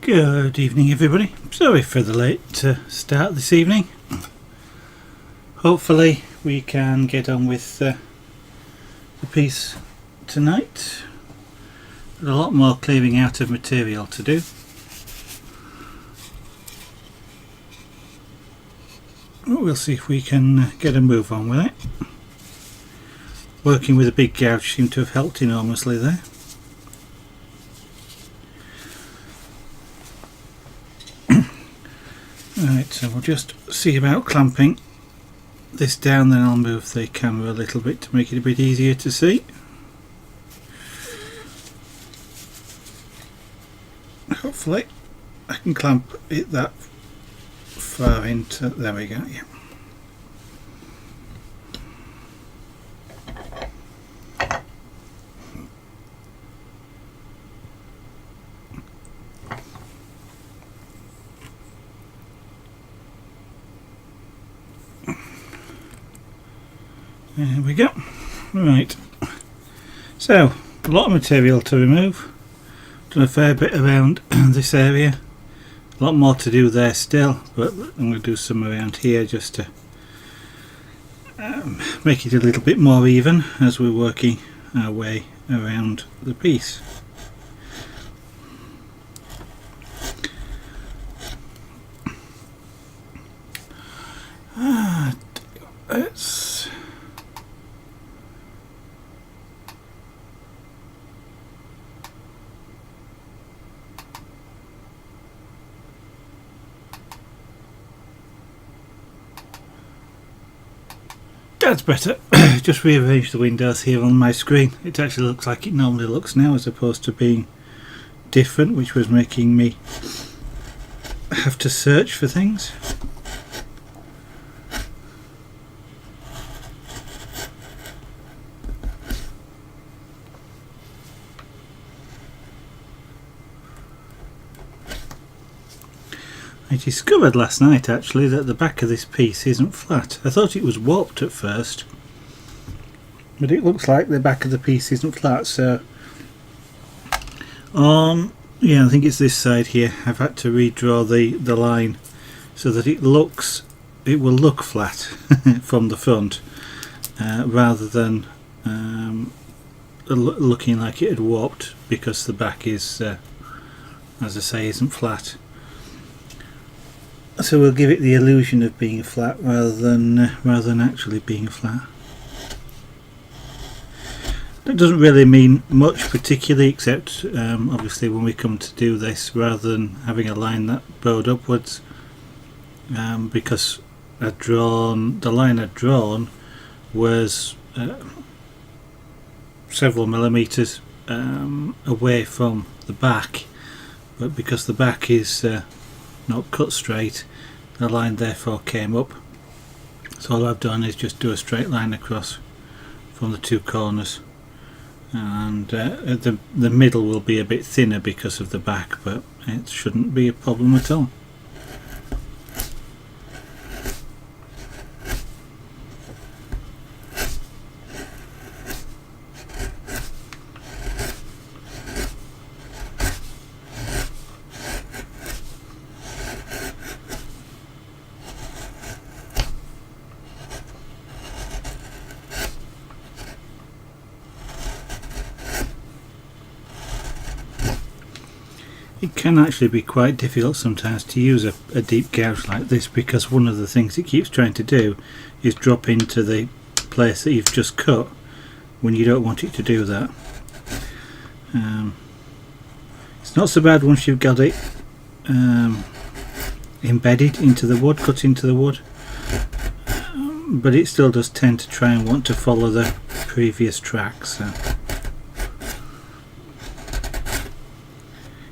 Good evening everybody, sorry for the late start this evening. Hopefully we can get on with the piece tonight. A lot more clearing out of material to do. We'll see if we can get a move on with it. Working with a big gouge seemed to have helped enormously there. Right, so we'll just see about clamping this down, then I'll move the camera a little bit to make it a bit easier to see. Hopefully I can clamp it that far into, there we go, yeah. There we go. Right, so a lot of material to remove. Done a fair bit around this area, a lot more to do there still, but I'm going to do some around here just to make it a little bit more even as we're working our way around the piece. Let's that's better. Just rearrange the windows here on my screen. It actually looks like it normally looks now, as opposed to being different, which was making me have to search for things. I discovered last night actually that the back of this piece isn't flat. I thought it was warped at first, but it looks like the back of the piece isn't flat, so yeah, I think it's this side here. I've had to redraw the line so that it will look flat from the front, rather than looking like it had warped, because the back is, as I say, isn't flat. So we'll give it the illusion of being flat rather than actually being flat. That doesn't really mean much particularly, except obviously when we come to do this, rather than having a line that bowed upwards, because the line I'd drawn was several millimeters away from the back, but because the back is not cut straight, the line therefore came up. So all I've done is just do a straight line across from the two corners, and the middle will be a bit thinner because of the back, but it shouldn't be a problem at all. It can actually be quite difficult sometimes to use a deep gouge like this, because one of the things it keeps trying to do is drop into the place that you've just cut when you don't want it to do that. It's not so bad once you've got it embedded into the wood, cut into the wood, but it still does tend to try and want to follow the previous track. So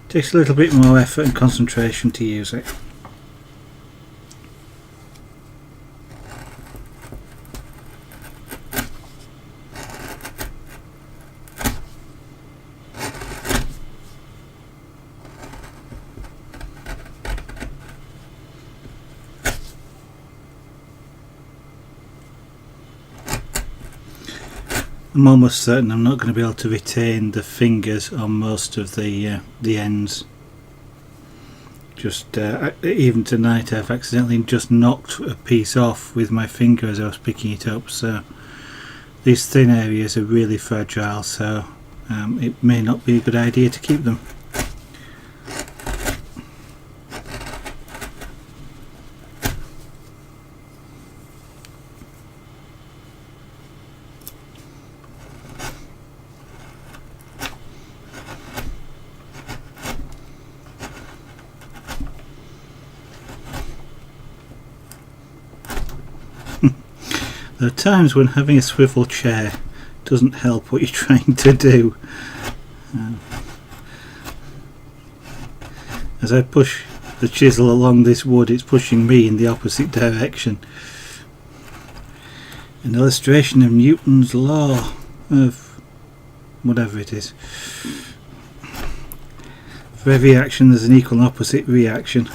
takes a little bit more effort and concentration to use it. I'm almost certain I'm not going to be able to retain the fingers on most of the ends. just even tonight I've accidentally just knocked a piece off with my finger as I was picking it up. So these thin areas are really fragile, so it may not be a good idea to keep them. There are times when having a swivel chair doesn't help what you're trying to do. As I push the chisel along this wood, it's pushing me in the opposite direction. An illustration of Newton's law of whatever it is. For every action there's an equal and opposite reaction.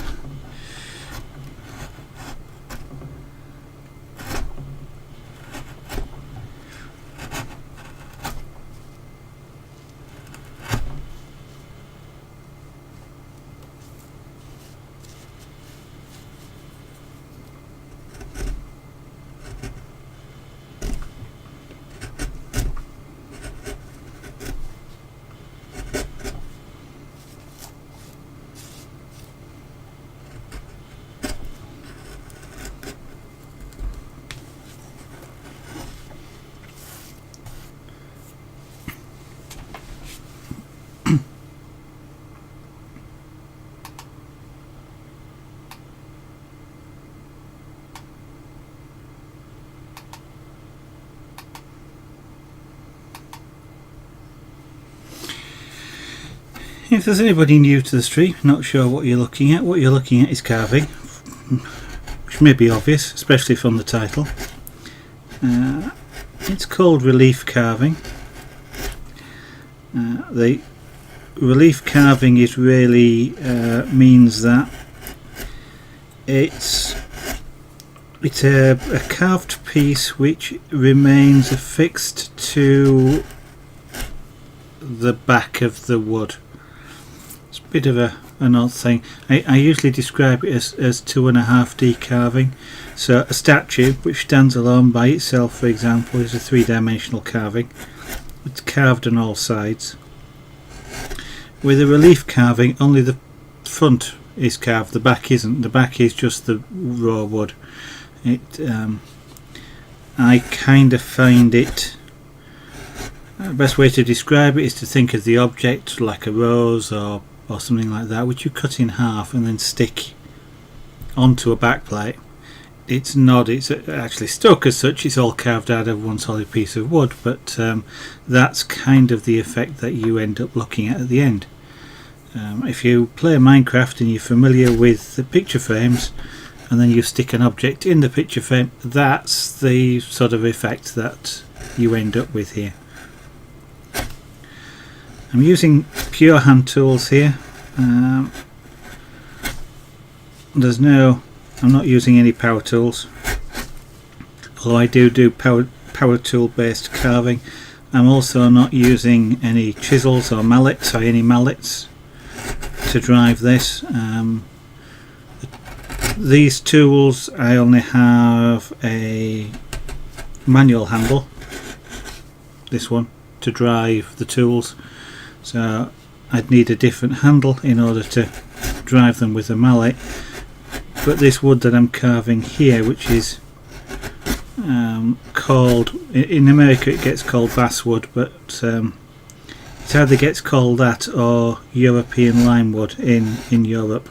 If there's anybody new to the stream, not sure what you're looking at is carving, which may be obvious, especially from the title. It's called relief carving. The relief carving is really means that it's a carved piece which remains affixed to the back of the wood. It's a bit of an odd thing. I usually describe it as 2.5D carving. So a statue which stands alone by itself, for example, is a 3-dimensional carving. It's carved on all sides. With a relief carving, only the front is carved, the back isn't. The back is just the raw wood. I kind of find it, the best way to describe it is to think of the object like a rose or something like that, which you cut in half and then stick onto a backplate. It's not, it's actually stuck as such, it's all carved out of one solid piece of wood, but that's kind of the effect that you end up looking at the end. If you play Minecraft and you're familiar with the picture frames and then you stick an object in the picture frame, that's the sort of effect that you end up with here. I'm using pure hand tools here. I'm not using any power tools, although I do power tool based carving. I'm also not using any chisels or mallets or any mallets to drive this. These tools, I only have a manual handle, this one, to drive the tools. So I'd need a different handle in order to drive them with a mallet. But this wood that I'm carving here, which is called, in America it gets called basswood, but it either gets called that or European lime wood in Europe,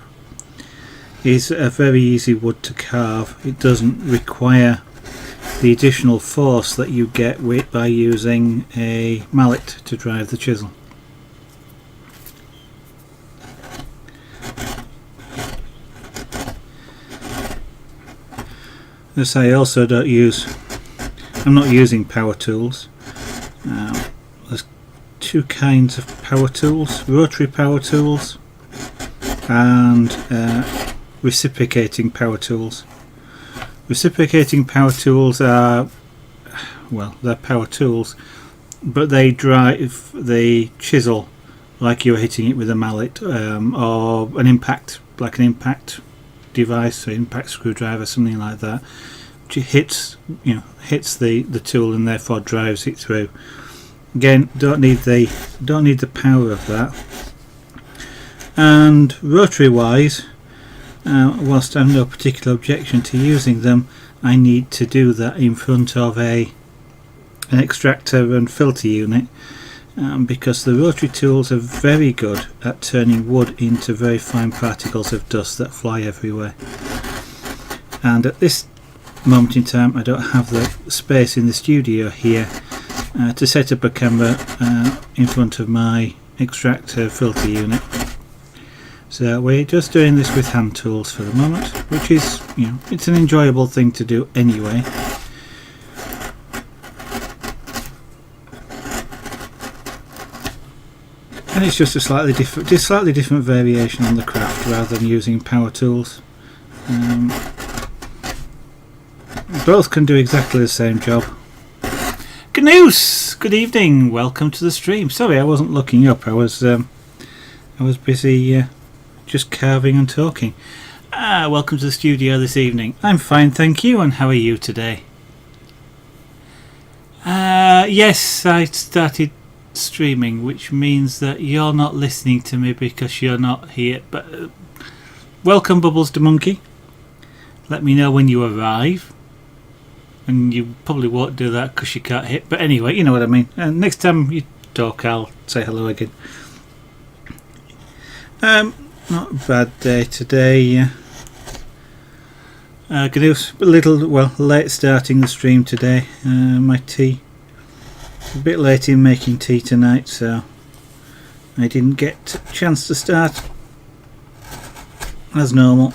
is a very easy wood to carve. It doesn't require the additional force that you get by using a mallet to drive the chisel. As I also I'm not using power tools. There's two kinds of power tools: rotary power tools and reciprocating power tools. Reciprocating power tools are, well, they're power tools, but they drive the chisel like you're hitting it with a mallet, or an impact, like an impact device, an impact screwdriver, something like that, which hits the tool and therefore drives it through. Again, don't need the power of that. And rotary wise, whilst I have no particular objection to using them, I need to do that in front of an extractor and filter unit, because the rotary tools are very good at turning wood into very fine particles of dust that fly everywhere. And at this moment in time I don't have the space in the studio here to set up a camera in front of my extractor filter unit. So we're just doing this with hand tools for the moment, which is, it's an enjoyable thing to do anyway. And it's just a slightly different variation on the craft rather than using power tools. Both can do exactly the same job. Gnoose, good evening. Welcome to the stream. Sorry, I wasn't looking up. I was busy just carving and talking. Welcome to the studio this evening. I'm fine, thank you. And how are you today? Yes, I started streaming, which means that you're not listening to me because you're not here. But welcome, Bubbles the Monkey. Let me know when you arrive. And you probably won't do that because you can't hit. But anyway, you know what I mean. Next time you talk, I'll say hello again. Not a bad day today. Late starting the stream today. My tea. A bit late in making tea tonight, so I didn't get a chance to start as normal.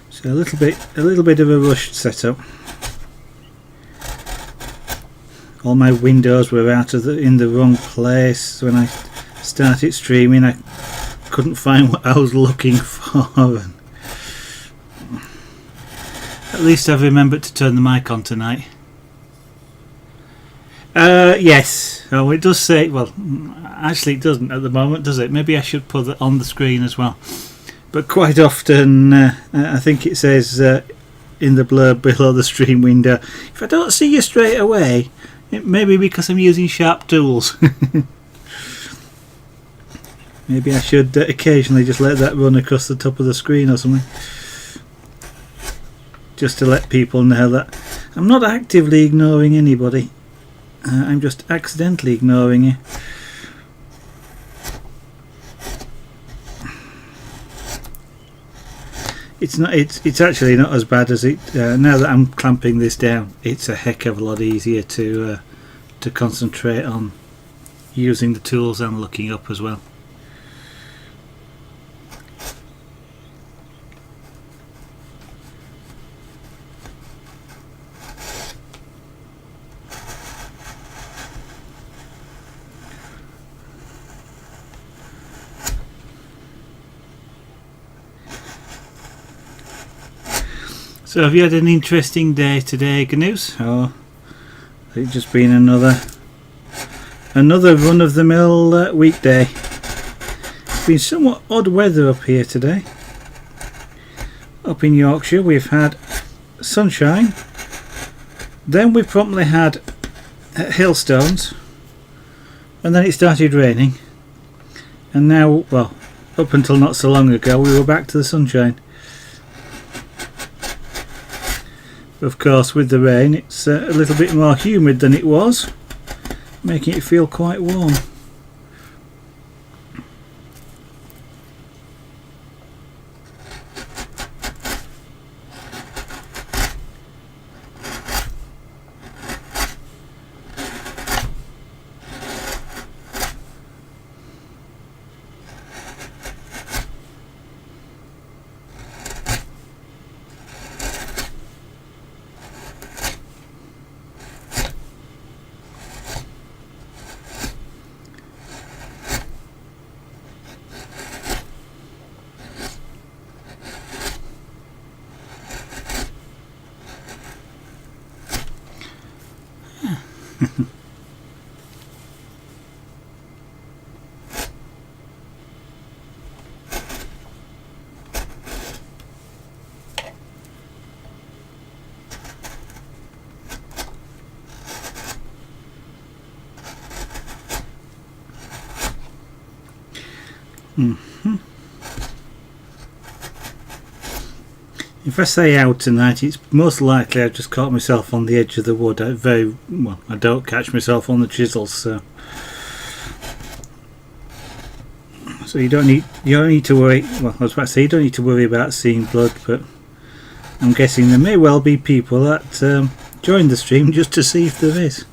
So a little bit of a rushed setup. All my windows were in the wrong place when I started streaming. I couldn't find what I was looking for. At least I've remembered to turn the mic on tonight. Yes. Oh, it does say. Well, actually, it doesn't at the moment, does it? Maybe I should put it on the screen as well. But quite often, I think it says in the blurb below the stream window, if I don't see you straight away, it may be because I'm using sharp tools. Maybe I should occasionally just let that run across the top of the screen or something. Just to let people know that I'm not actively ignoring anybody. I'm just accidentally ignoring you. It's actually not as bad as it. Now that I'm clamping this down, it's a heck of a lot easier to concentrate on using the tools and looking up as well. So have you had an interesting day today, Gnoose? Or has it just been another run-of-the-mill weekday? It's been somewhat odd weather up here today. Up in Yorkshire we've had sunshine, then we promptly had hailstones, and then it started raining, and now, well, up until not so long ago, we were back to the sunshine. Of course, with the rain, it's a little bit more humid than it was, making it feel quite warm. If I say out tonight, it's most likely I've just caught myself on the edge of the wood. I don't catch myself on the chisels, so you don't need to worry. Well, I was about to say you don't need to worry about seeing blood, but I'm guessing there may well be people that join the stream just to see if there is.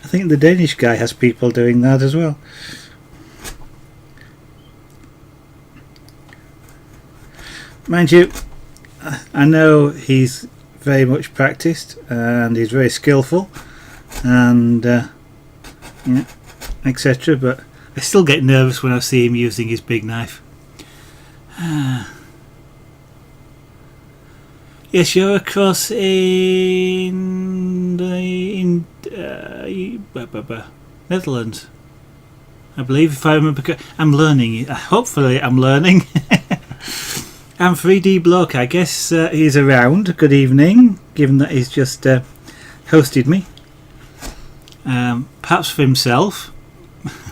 I think the Danish guy has people doing that as well. Mind you, I know he's very much practiced and he's very skillful and yeah, etc. But I still get nervous when I see him using his big knife. Yes, you're across in Netherlands, I believe, if I remember. I'm learning. Hopefully, I'm learning. And 3D Bloke, I guess he's around. Good evening, given that he's just hosted me. Perhaps for himself.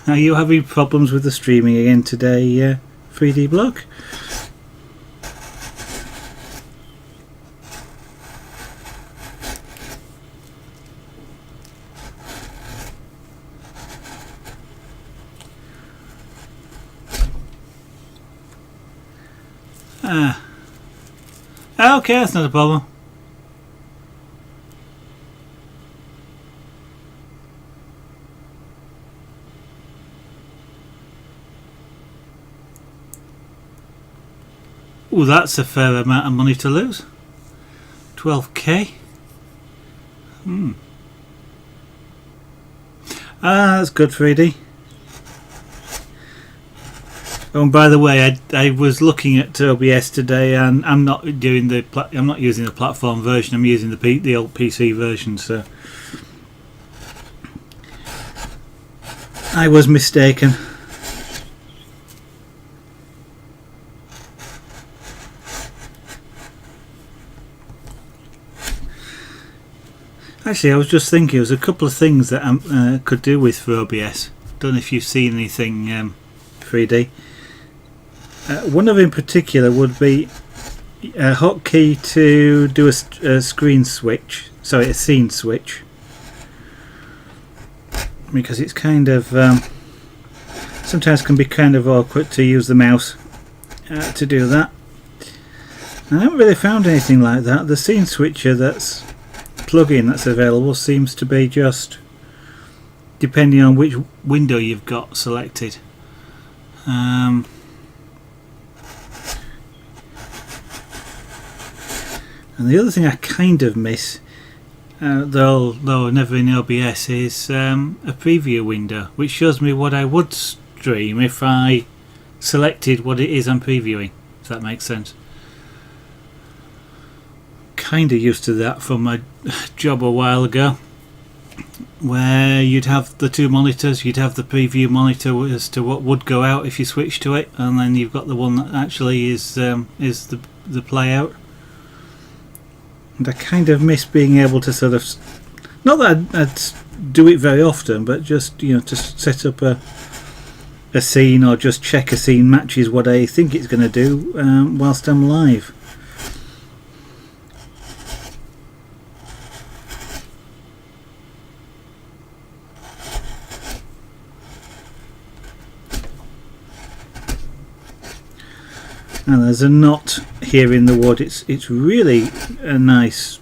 Are you having problems with the streaming again today, 3D Bloke? Okay, that's not a problem. Oh, that's a fair amount of money to lose. 12k. That's good, 3D. Oh, and by the way, I was looking at OBS today, and I'm not using the platform version. I'm using the old PC version. So I was mistaken. Actually, I was just thinking there's a couple of things that I could do with for OBS. Don't know if you've seen anything, 3D. One of them in particular would be a hotkey to do a screen switch, sorry, a scene switch, because it's kind of sometimes can be kind of awkward to use the mouse to do that. I haven't really found anything like that. The scene switcher that's plugin that's available seems to be just depending on which window you've got selected. And the other thing I kind of miss, though never in OBS, is a preview window which shows me what I would stream if I selected what it is I'm previewing, if that makes sense. Kind of used to that from my job a while ago, where you'd have the two monitors. You'd have the preview monitor as to what would go out if you switch to it, and then you've got the one that actually is the play out. And I kind of miss being able to sort of, not that I'd do it very often, but just, to set up a scene or just check a scene matches what I think it's going to do whilst I'm live. And there's a knot here in the wood. It's really a nice,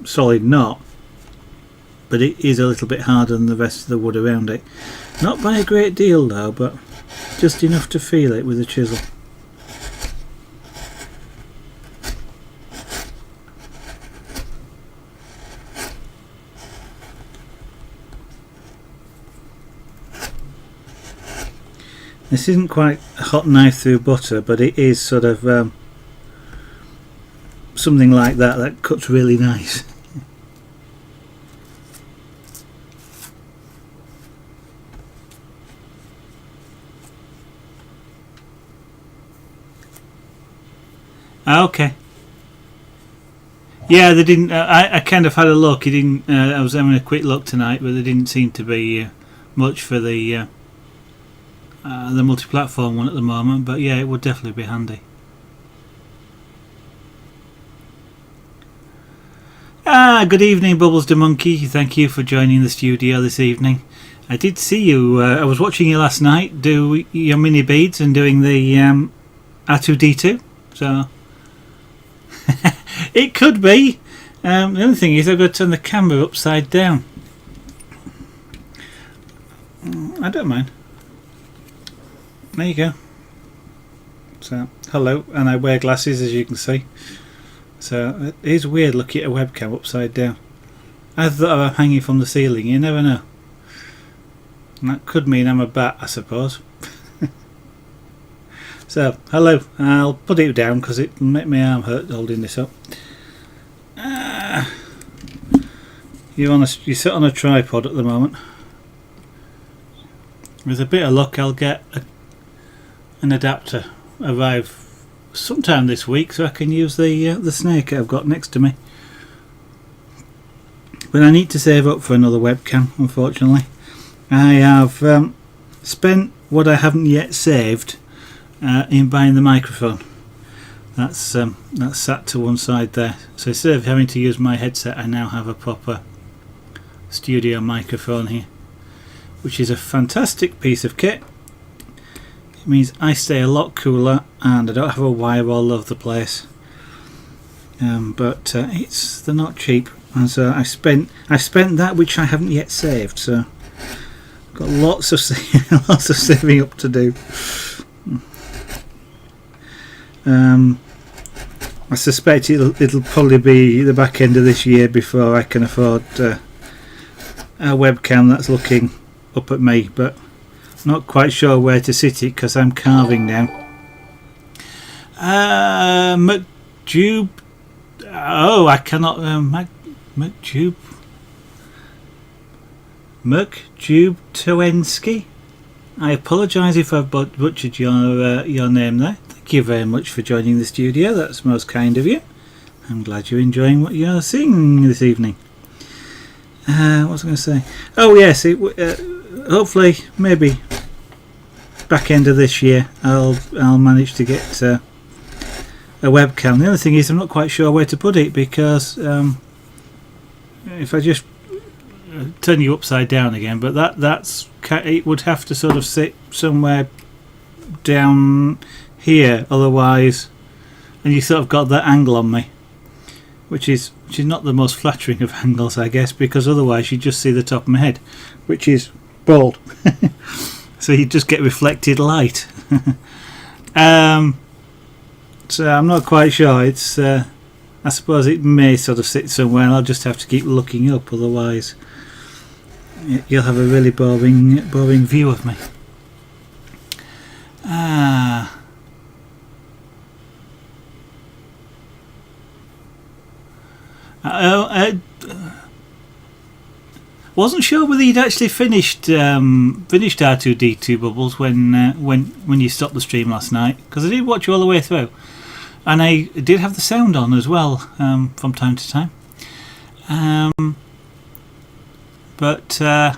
solid knot, but it is a little bit harder than the rest of the wood around it. Not by a great deal though, but just enough to feel it with a chisel. This isn't quite a hot knife through butter, but it is sort of something like that cuts really nice. Okay. Yeah, they didn't. I kind of had a look. He didn't. I was having a quick look tonight, but there didn't seem to be much for the the multi-platform one at the moment, but yeah, it would definitely be handy. Good evening, Bubbles the Monkey. Thank you for joining the studio this evening. I did see you. I was watching you last night do your mini beads and doing the R2D2. So it could be. The only thing is I've got to turn the camera upside down. I don't mind. There you go. So hello, and I wear glasses, as you can see. So it is weird looking at a webcam upside down. I thought I'm hanging from the ceiling. You never know. And that could mean I'm a bat, I suppose. So hello. I'll put it down because it'll make my arm hurt holding this up. You sit on a tripod at the moment. With a bit of luck, I'll get an adapter arrive sometime this week, so I can use the snake I've got next to me. But I need to save up for another webcam, unfortunately. I have spent what I haven't yet saved in buying the microphone. That's sat to one side there. So instead of having to use my headset, I now have a proper studio microphone here, which is a fantastic piece of kit. It means I stay a lot cooler and I don't have a wire all over the place. But they're not cheap, and so I spent that which I haven't yet saved. So I've got lots of saving up to do. I suspect it'll probably be the back end of this year before I can afford a webcam that's looking up at me, but not quite sure where to sit it because I'm carving now. McJube. Oh, I cannot. McJube Towensky. I apologise if I've butchered your name there. Thank you very much for joining the studio. That's most kind of you. I'm glad you're enjoying what you're seeing this evening. What was I going to say? Oh yes, hopefully, maybe back end of this year, I'll manage to get a webcam. The other thing is I'm not quite sure where to put it, because if I just turn you upside down again, but it would have to sort of sit somewhere down here, otherwise, and you sort of got that angle on me, which is not the most flattering of angles, I guess, because otherwise you just see the top of my head, which is bald. So you just get reflected light. So I'm not quite sure. It's I suppose it may sort of sit somewhere, and I'll just have to keep looking up, otherwise you'll have a really boring view of me. Wasn't sure whether you'd actually finished R2D2 Bubbles when you stopped the stream last night, because I did watch you all the way through, and I did have the sound on as well from time to time. But I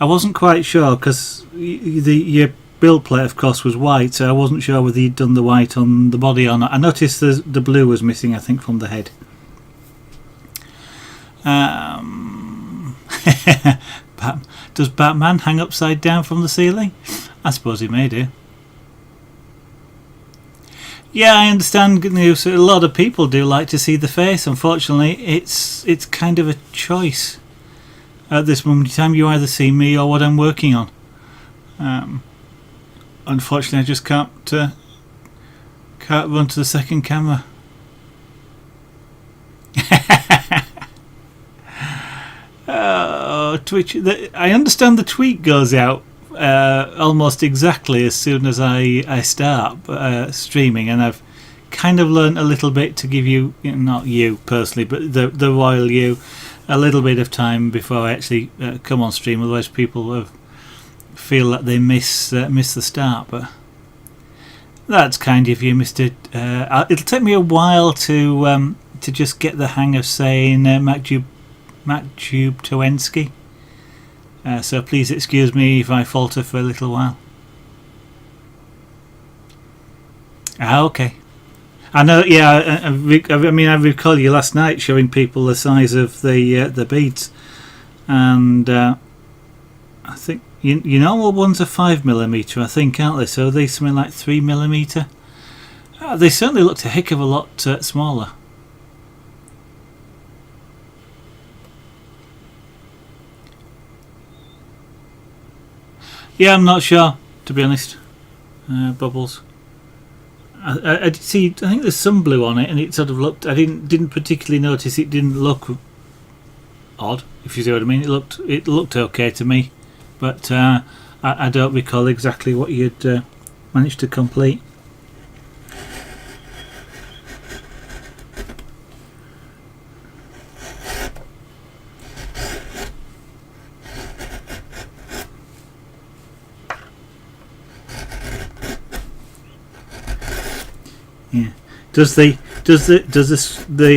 wasn't quite sure, because your build plate, of course, was white, so I wasn't sure whether you'd done the white on the body or not. I noticed the blue was missing, I think, from the head. Does Batman hang upside down from the ceiling? I suppose he may do. Yeah, I understand. A lot of people do like to see the face. Unfortunately, it's kind of a choice at this moment in time. You either see me or what I'm working on. Unfortunately, I just can't run to the second camera. Twitch. I understand the tweet goes out almost exactly as soon as I start streaming, and I've kind of learned a little bit to give you, not you personally, but the royal you, a little bit of time before I actually come on stream. Otherwise, people feel that they miss the start. But that's kind of you, Mister. It'll take me a while to just get the hang of saying MacTube Towensky. So please excuse me if I falter for a little while. Ah, okay. I know. Yeah, I mean, I recall you last night showing people the size of the beads, and I think you normal ones are 5mm, I think, aren't they? So are they something like 3mm? They certainly looked a heck of a lot smaller. Yeah, I'm not sure, to be honest. Bubbles. I did see. I think there's some blue on it, and it sort of looked. I didn't particularly notice. It didn't look odd, if you see what I mean. It looked okay to me, but I don't recall exactly what you'd managed to complete. Yeah. Does the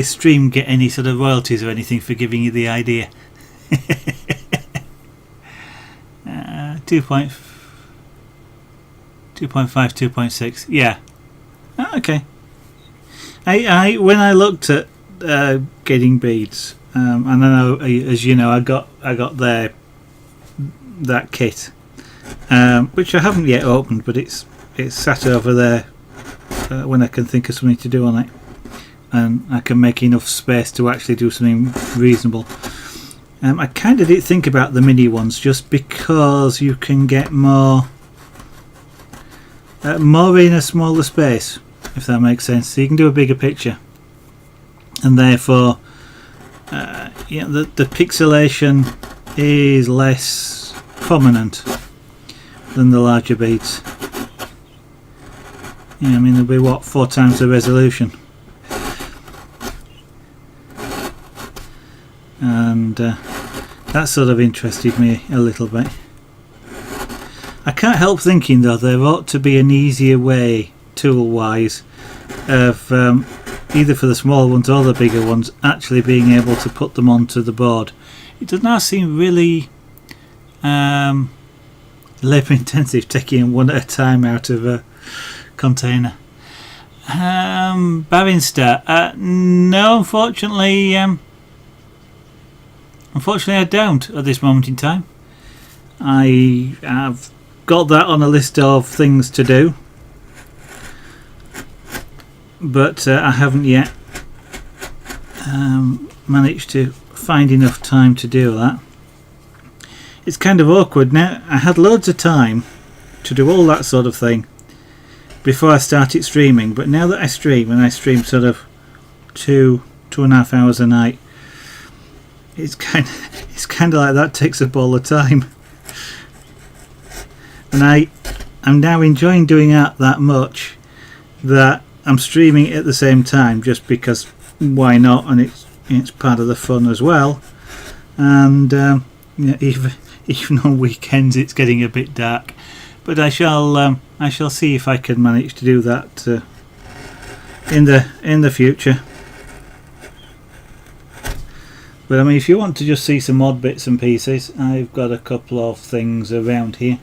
stream get any sort of royalties or anything for giving you the idea? 2.5, 2.6. Yeah. Okay. I when I looked at getting beads, and I know, as you know, I got that kit, which I haven't yet opened, but it's sat over there. When I can think of something to do on it, and I can make enough space to actually do something reasonable. I kind of did think about the mini ones, just because you can get more in a smaller space, if that makes sense. So you can do a bigger picture, and therefore the pixelation is less prominent than the larger beads. Yeah, I mean, there'll be, what, 4 times the resolution. And that sort of interested me a little bit. I can't help thinking, though, there ought to be an easier way, tool-wise, of either for the small ones or the bigger ones, actually being able to put them onto the board. It does not seem really labour-intensive, taking one at a time out of a container. Barinster, no, unfortunately I don't at this moment in time. I have got that on a list of things to do, but I haven't yet managed to find enough time to do that. It's kind of awkward now. I had loads of time to do all that sort of thing before I started streaming, but now that I stream, and I stream sort of 2.5 hours a night, it's kind of like that takes up all the time, and I'm now enjoying doing that much that I'm streaming it at the same time, just because why not, and it's part of the fun as well. And even on weekends it's getting a bit dark, but I shall see if I can manage to do that in the future. But I mean, if you want to just see some odd bits and pieces, I've got a couple of things around here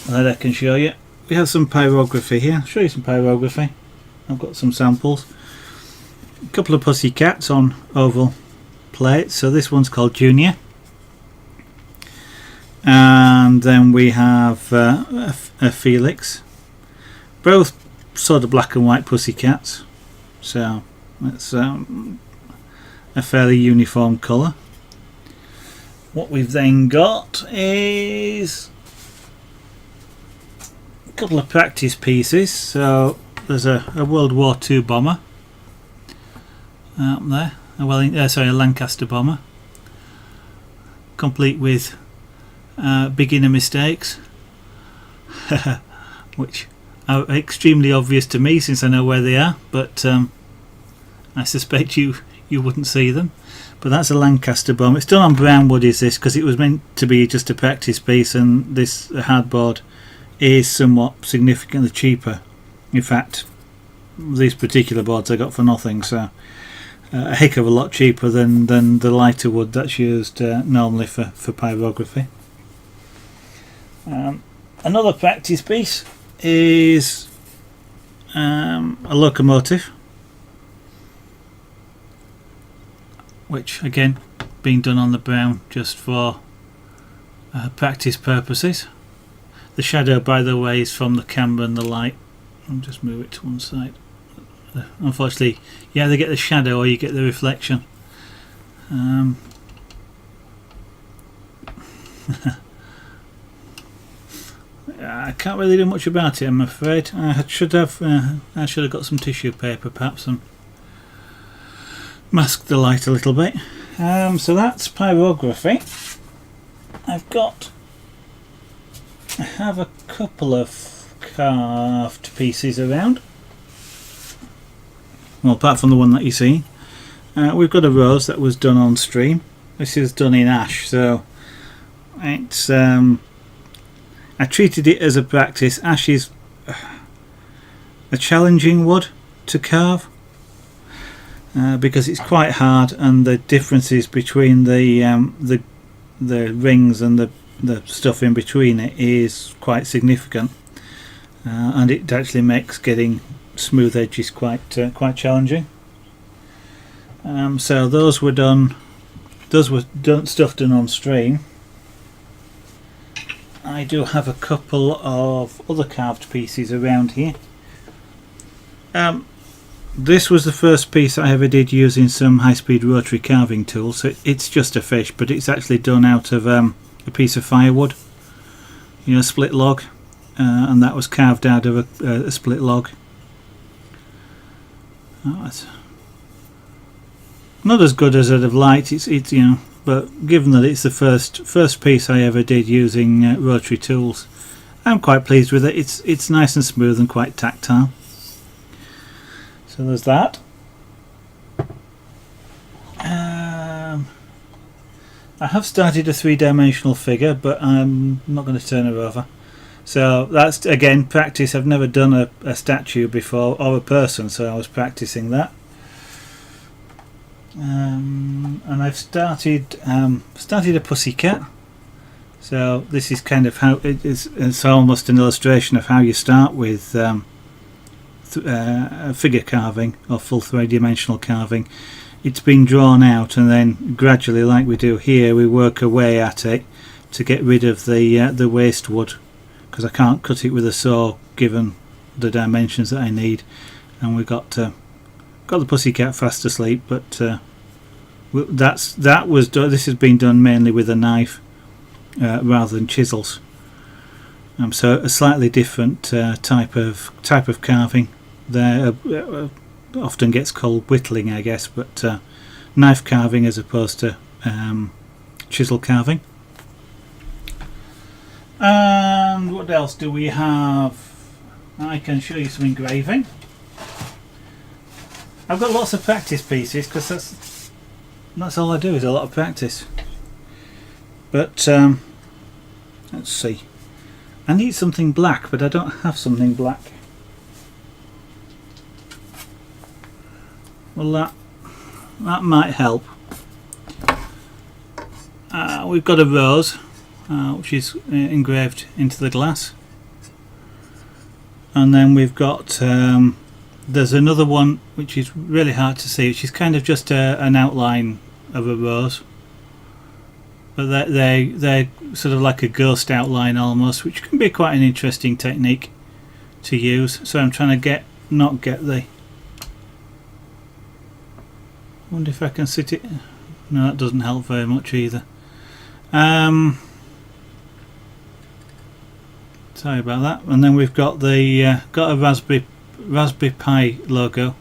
that I can show you. We have some pyrography here. I'll show you some pyrography. I've got some samples. A couple of pussy cats on oval plates. So this one's called Junior. And then we have a Felix, both sort of black and white pussy cats, so it's a fairly uniform colour. What we've then got is a couple of practice pieces. So there's a World War II bomber up there, a Lancaster bomber, complete with beginner mistakes, which are extremely obvious to me since I know where they are, but I suspect you wouldn't see them. But that's a Lancaster bomb. It's done on brown wood, is this, because it was meant to be just a practice piece, and this hardboard is somewhat significantly cheaper. In fact, these particular boards I got for nothing, so a heck of a lot cheaper than the lighter wood that's used normally for pyrography. Another practice piece is a locomotive, which again being done on the brown just for practice purposes. The shadow, by the way, is from the camera and the light. I'll just move it to one side. Unfortunately, you either get the shadow or you get the reflection. I can't really do much about it, I'm afraid. I should have got some tissue paper perhaps and masked the light a little bit. So that's pyrography. I have a couple of carved pieces around. Well, apart from the one that you see, we've got a rose that was done on stream. This is done in ash, so it's I treated it as a practice. Ash is a challenging wood to carve because it's quite hard, and the differences between the rings and the stuff in between it is quite significant, and it actually makes getting smooth edges quite challenging. So those were done stuff done on stream. I do have a couple of other carved pieces around here. This was the first piece I ever did using some high-speed rotary carving tools. So it's just a fish, but it's actually done out of a piece of firewood, a split log, and that was carved out of a split log. That's not as good as I'd have liked. It's but given that it's the first piece I ever did using rotary tools, I'm quite pleased with it. It's nice and smooth and quite tactile. So there's that. I have started a 3-dimensional figure, but I'm not going to turn her over. So that's again practice. I've never done a statue before or a person, so I was practicing that. And I've started a pussycat. So this is kind of how it's almost an illustration of how you start with figure carving or full 3-dimensional carving. It's been drawn out, and then gradually, like we do here, we work away at it to get rid of the waste wood, because I can't cut it with a saw given the dimensions that I need. And we got the pussycat fast asleep, but this has been done mainly with a knife rather than chisels. So a slightly different type of carving. There often gets called whittling, I guess, but knife carving as opposed to chisel carving. And what else do we have? I can show you some engraving. I've got lots of practice pieces because that's all I do, is a lot of practice. But let's see. I need something black, but I don't have something black. Well, that might help. We've got a rose, which is engraved into the glass, and then we've got there's another one which is really hard to see, which is kind of just an outline of a rose, but they're sort of like a ghost outline almost, which can be quite an interesting technique to use. So I'm trying to not get the. Wonder if I can sit it. No, that doesn't help very much either. Sorry about that. And then we've got got a Raspberry Pi logo.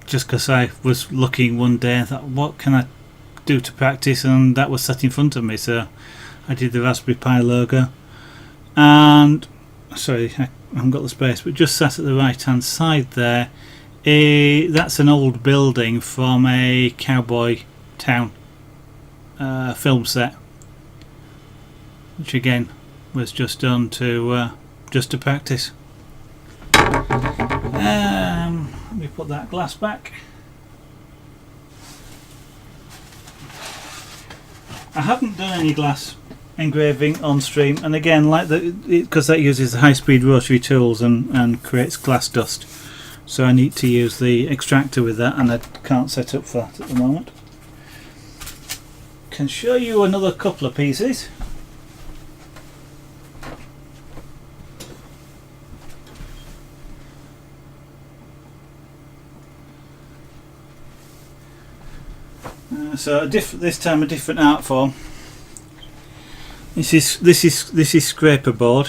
Just because I was looking one day, I thought, what can I do to practice? And that was sat in front of me, so I did the Raspberry Pi logo. And sorry, I haven't got the space, but just sat at the right hand side there. That's an old building from a cowboy town film set, which again was just done to practice. Let me put that glass back. I haven't done any glass engraving on stream, and again, like because that uses the high-speed rotary tools and creates glass dust, so I need to use the extractor with that, and I can't set up for that at the moment. Can show you another couple of pieces. So this time a different art form. This is scraper board.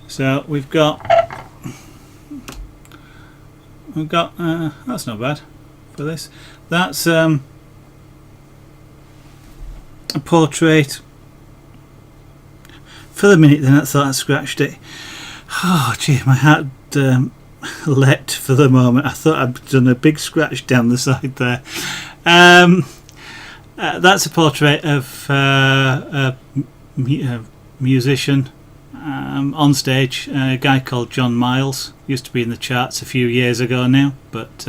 So we've got that's not bad for this. That's a portrait. For the minute then I thought I scratched it. Oh gee, my heart leapt for the moment. I thought I'd done a big scratch down the side there. That's a portrait of a musician on stage, a guy called John Miles. Used to be in the charts a few years ago now, but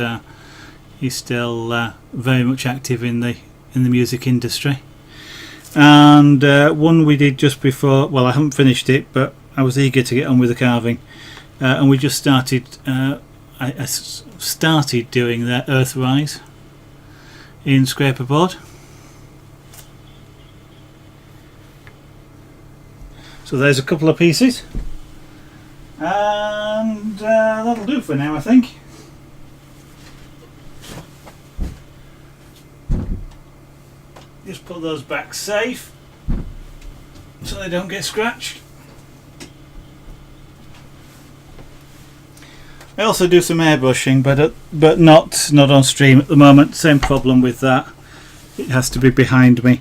he's still very much active in the music industry. And one we did just before, well, I haven't finished it, but I was eager to get on with the carving, and we just started. I started doing the Earthrise in scraper board. So there's a couple of pieces, and that'll do for now, I think. Just put those back safe so they don't get scratched. I also do some airbrushing, but not on stream at the moment. Same problem with that. It has to be behind me,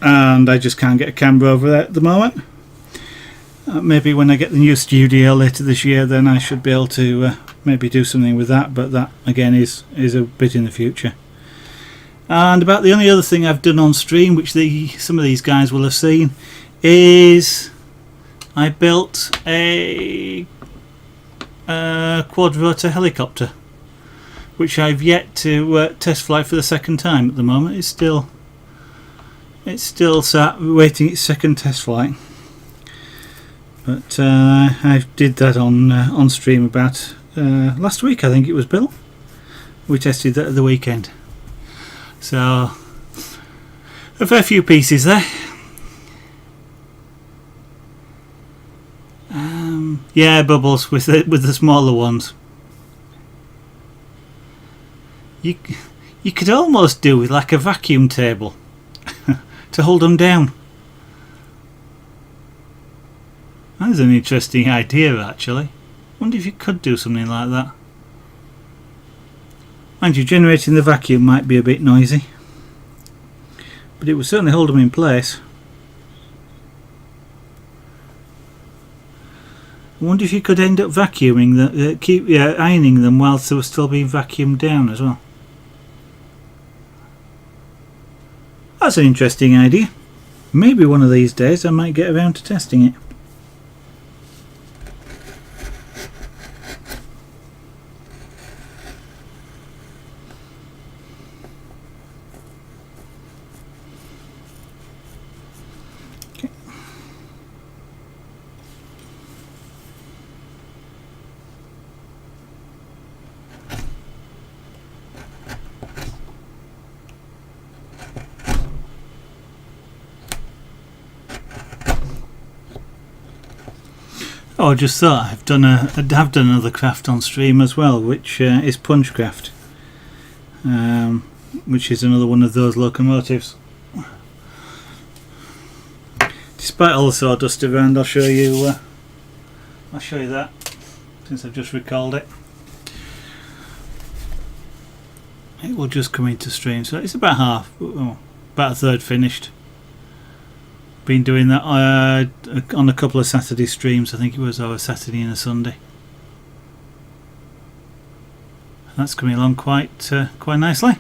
and I just can't get a camera over there at the moment. Maybe when I get the new studio later this year, then I should be able to maybe do something with that, but that again is a bit in the future. And about the only other thing I've done on stream, which some of these guys will have seen, is I built a quad rotor helicopter, which I've yet to test fly for the second time at the moment. It's still sat waiting its second test flight. But I did that on stream about last week, I think it was, Bill. We tested that at the weekend. So a fair few pieces there. Yeah, bubbles with the smaller ones. You could almost do with like a vacuum table to hold them down. That's an interesting idea, actually. Wonder if you could do something like that. Mind you, generating the vacuum might be a bit noisy, but it would certainly hold them in place. I wonder if you could end up vacuuming them, ironing them whilst they were still being vacuumed down as well. That's an interesting idea. Maybe one of these days I might get around to testing it. Oh, I just thought I have done another craft on stream as well, which is Punchcraft, which is another one of those locomotives. Despite all the sawdust around, I'll show you that since I've just recalled it. It will just come into stream, so it's about about a third finished. Been doing that on a couple of Saturday streams. I think it was over Saturday and a Sunday. That's coming along quite nicely.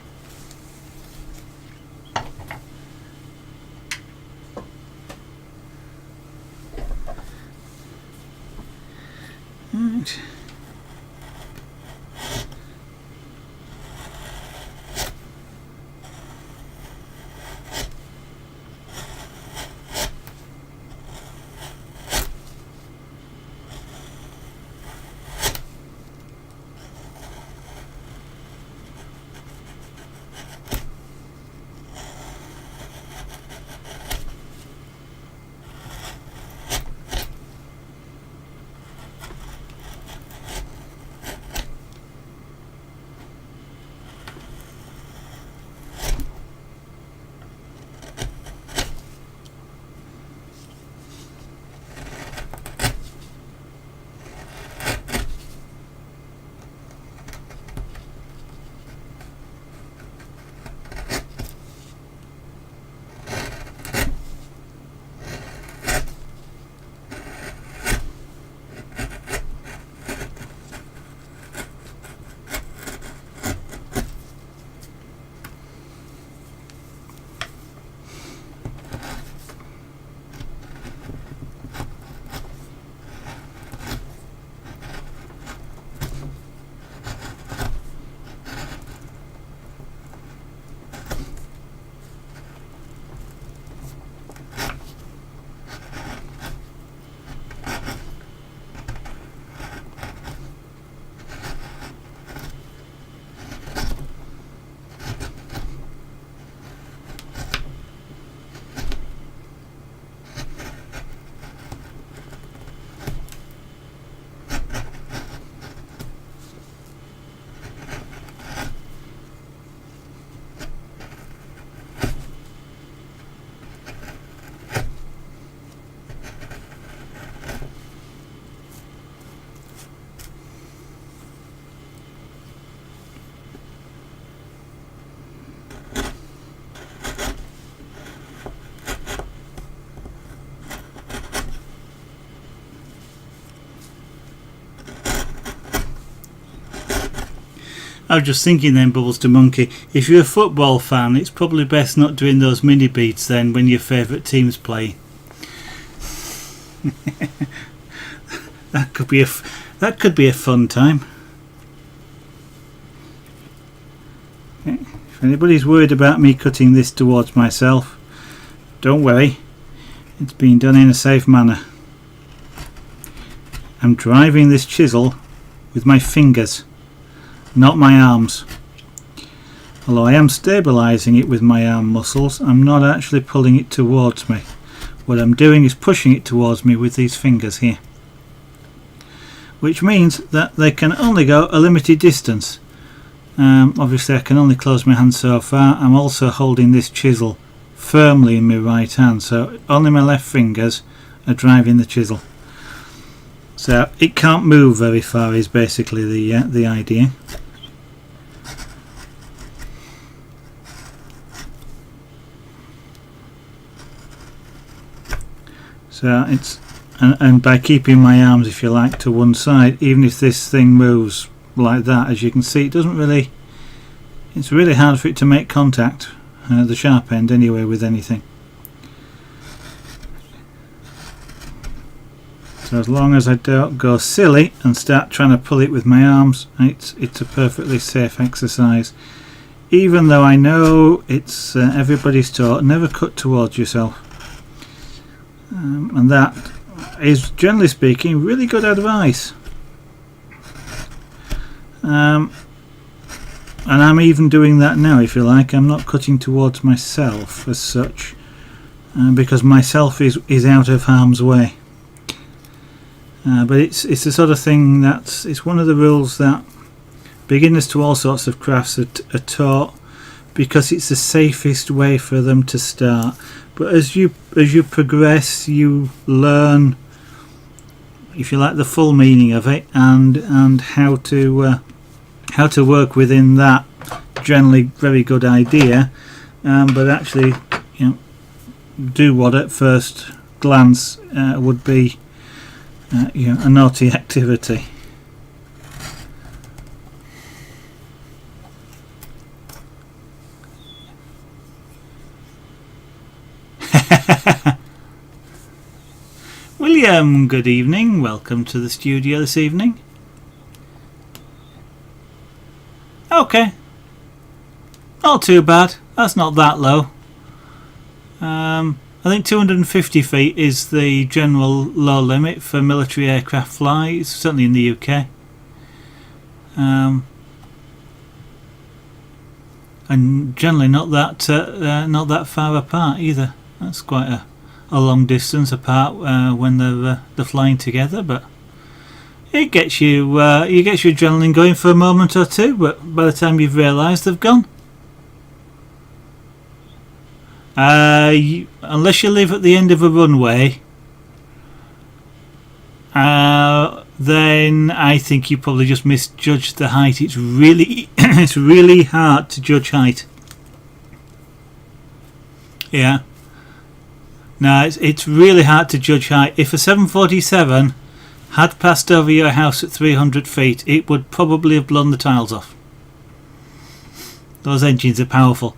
Right. I was just thinking then, Bubbles to Monkey, if you're a football fan, it's probably best not doing those mini beats then when your favourite team's play. That could be a fun time. If anybody's worried about me cutting this towards myself, don't worry, it's being done in a safe manner. I'm driving this chisel with my fingers, not my arms. Although I am stabilising it with my arm muscles, I'm not actually pulling it towards me. What I'm doing is pushing it towards me with these fingers here, which means that they can only go a limited distance. Obviously I can only close my hand so far. I'm also holding this chisel firmly in my right hand, so only my left fingers are driving the chisel. So it can't move very far is basically the idea. So it's and by keeping my arms, if you like, to one side, even if this thing moves like that, as you can see, it doesn't really. It's really hard for it to make contact, the sharp end anyway, with anything. So as long as I don't go silly and start trying to pull it with my arms, it's a perfectly safe exercise. Even though I know it's everybody's taught, never cut towards yourself. And that is, generally speaking, really good advice. And I'm even doing that now, if you like. I'm not cutting towards myself as such, because myself is out of harm's way. But it's the sort of thing it's one of the rules that beginners to all sorts of crafts are taught, because it's the safest way for them to start. But as you progress, you learn, if you like, the full meaning of it, and how to work within that generally very good idea, but actually, do what at first glance would be a naughty activity. William, good evening. Welcome to the studio this evening. Okay, not too bad. That's not that low. I think 250 feet is the general low limit for military aircraft flights, certainly in the UK. And generally not that far apart either. That's quite a long distance apart when they're flying together, but it gets you your adrenaline going for a moment or two, but by the time you've realised they've gone. Unless you live at the end of a runway, then I think you probably just misjudged the height. It's really it's really hard to judge height. Yeah. No, it's really hard to judge height. If a 747 had passed over your house at 300 feet, it would probably have blown the tiles off. Those engines are powerful.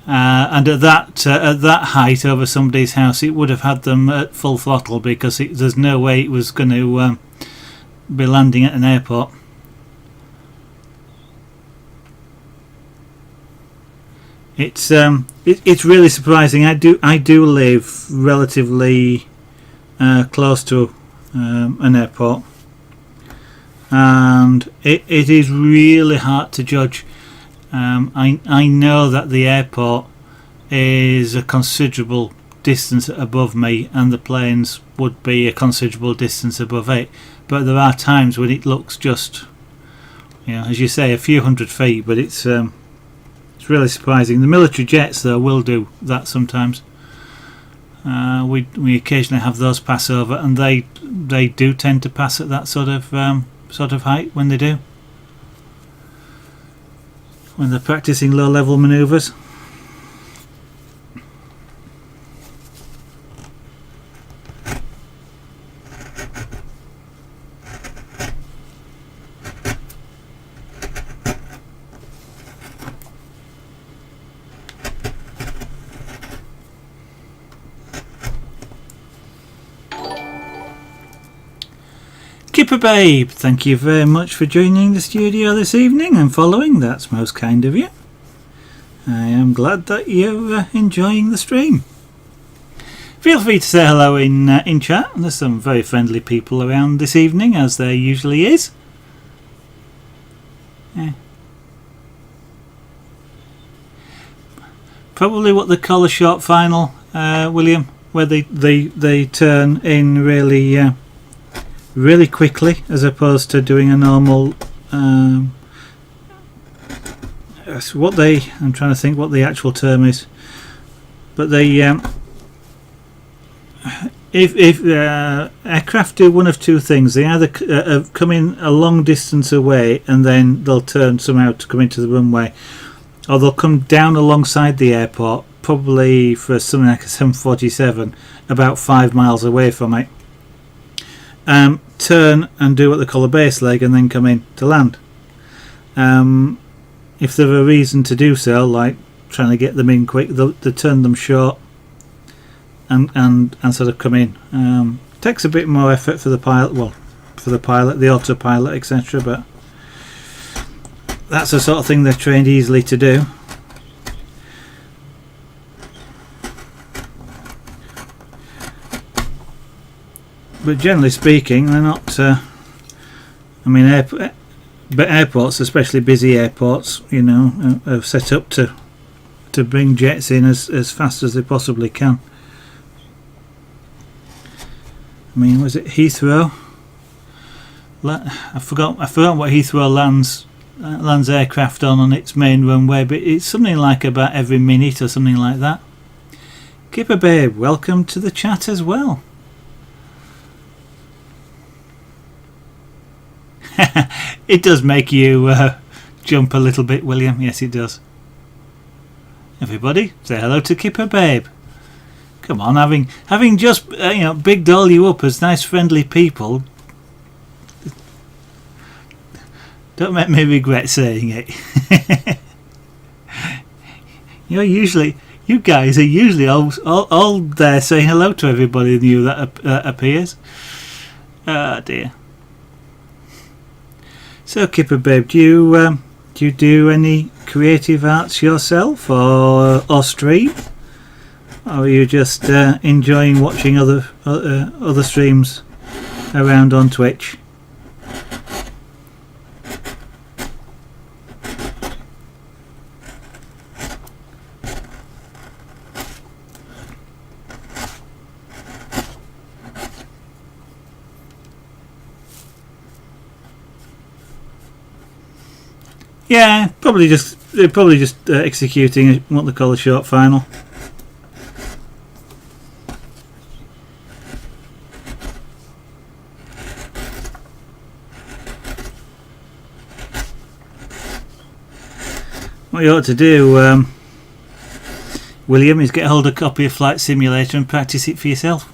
And at that height over somebody's house, it would have had them at full throttle, because there's no way it was going to be landing at an airport. It's really surprising. I do live relatively close to an airport, and it is really hard to judge. I know that the airport is a considerable distance above me, and the planes would be a considerable distance above it, but there are times when it looks just, as you say, a few hundred feet, but it's really surprising. The military jets, though, will do that sometimes. We occasionally have those pass over, and they do tend to pass at that sort of height when they do, when they're practicing low-level manoeuvres. Kipper Babe, thank you very much for joining the studio this evening and following. That's most kind of you. I am glad that you're enjoying the stream. Feel free to say hello in chat. There's some very friendly people around this evening, as there usually is. Yeah. Probably what they call a short final, William, where they turn in really really quickly, as opposed to doing a normal. I'm trying to think what the actual term is, but they if aircraft do one of two things. They either come in a long distance away and then they'll turn somehow to come into the runway, or they'll come down alongside the airport, probably for something like a 747, about 5 miles away from it, turn and do what they call a base leg and then come in to land. If there's a reason to do so, like trying to get them in quick, they turn them short and sort of come in. Takes a bit more effort for the pilot, the autopilot, etc., but that's the sort of thing they're trained easily to do. But generally speaking, they're not. But airports, especially busy airports, are set up to bring jets in as fast as they possibly can. I mean, was it Heathrow? I forgot what Heathrow lands aircraft on its main runway, but it's something like about every minute or something like that. Kipper Babe, welcome to the chat as well. It does make you jump a little bit, William. Yes, it does. Everybody, say hello to Kipper Babe. Come on, having just big doll you up as nice, friendly people. Don't make me regret saying it. You guys are usually all there saying hello to everybody new that appears. Oh dear. So, Kipper Babe, do you do any creative arts yourself, or stream, or are you just enjoying watching other streams around on Twitch? Yeah, probably just executing what they call a short final. What you ought to do, William, is get hold of a copy of Flight Simulator and practice it for yourself.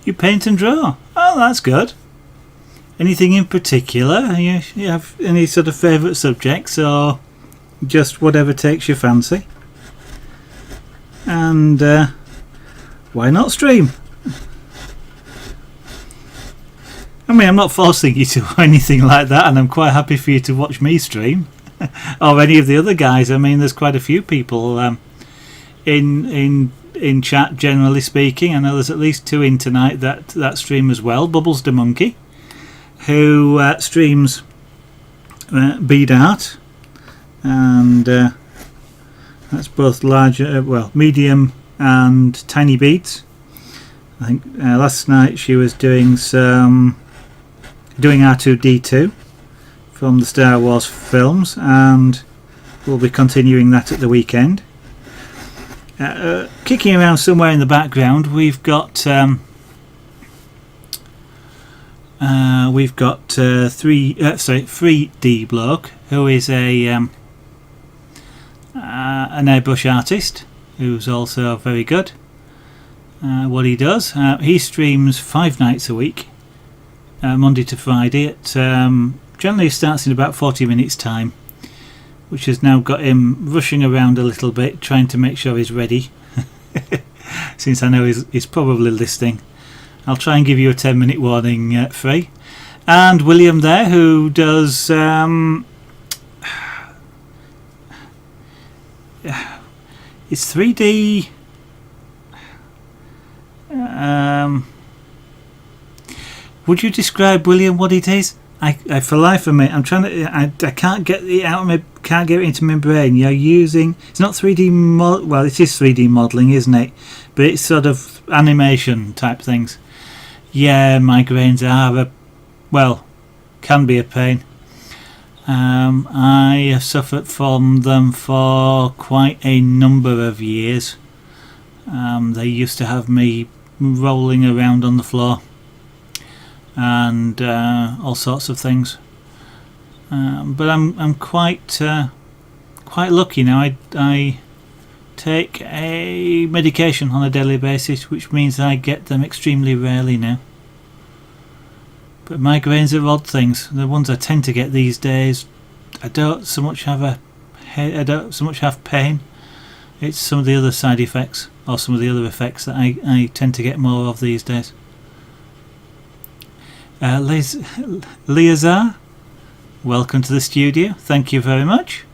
You paint and draw. Oh, that's good. Anything in particular? You have any sort of favourite subjects, or just whatever takes your fancy? And why not stream? I mean, I'm not forcing you to anything like that, and I'm quite happy for you to watch me stream, or any of the other guys. I mean, there's quite a few people in chat, generally speaking. I know there's at least two in tonight that stream as well. Bubbles the Monkey, who streams bead art, and that's both larger, medium and tiny beads. I think last night she was doing R2-D2 from the Star Wars films, and we'll be continuing that at the weekend. Kicking around somewhere in the background, we've got 3D bloke, who is an airbrush artist, who's also very good. what he does. He streams 5 nights a week, Monday to Friday. It generally starts in about 40 minutes time, which has now got him rushing around a little bit, trying to make sure he's ready. Since I know he's probably listening, I'll try and give you a 10-minute warning, Frey. And William there, who does it's 3D. Would you describe, William, what it is? I for life of me, I'm trying to. I can't get it out of my. Can't get it into my brain. You're using. It's not 3D well, it is 3D modelling, isn't it? But it's sort of animation type things. Yeah, migraines are can be a pain. I have suffered from them for quite a number of years. They used to have me rolling around on the floor and all sorts of things. But I'm quite lucky now. I take a medication on a daily basis, which means I get them extremely rarely now. But migraines are odd things. The ones I tend to get these days, I don't so much have pain. It's some of the other side effects, or some of the other effects, that I tend to get more of these days. Leazar, welcome to the studio. Thank you very much.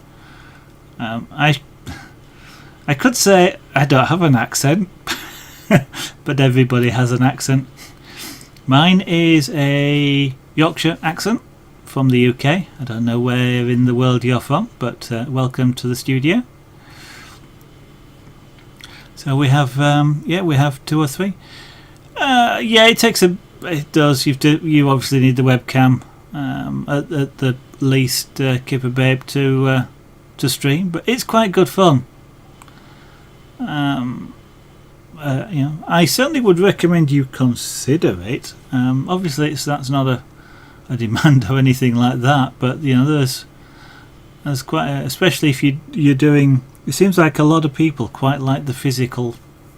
I could say I don't have an accent, but everybody has an accent. Mine is a Yorkshire accent from the UK. I don't know where in the world you're from, but welcome to the studio. So we have, we have 2 or 3. It does. You obviously need the webcam at the least, Kipper Babe, to stream, but it's quite good fun. I certainly would recommend you consider it. Obviously, that's not a demand or anything like that, but there's quite, especially if you're doing. It seems like a lot of people quite like the physical,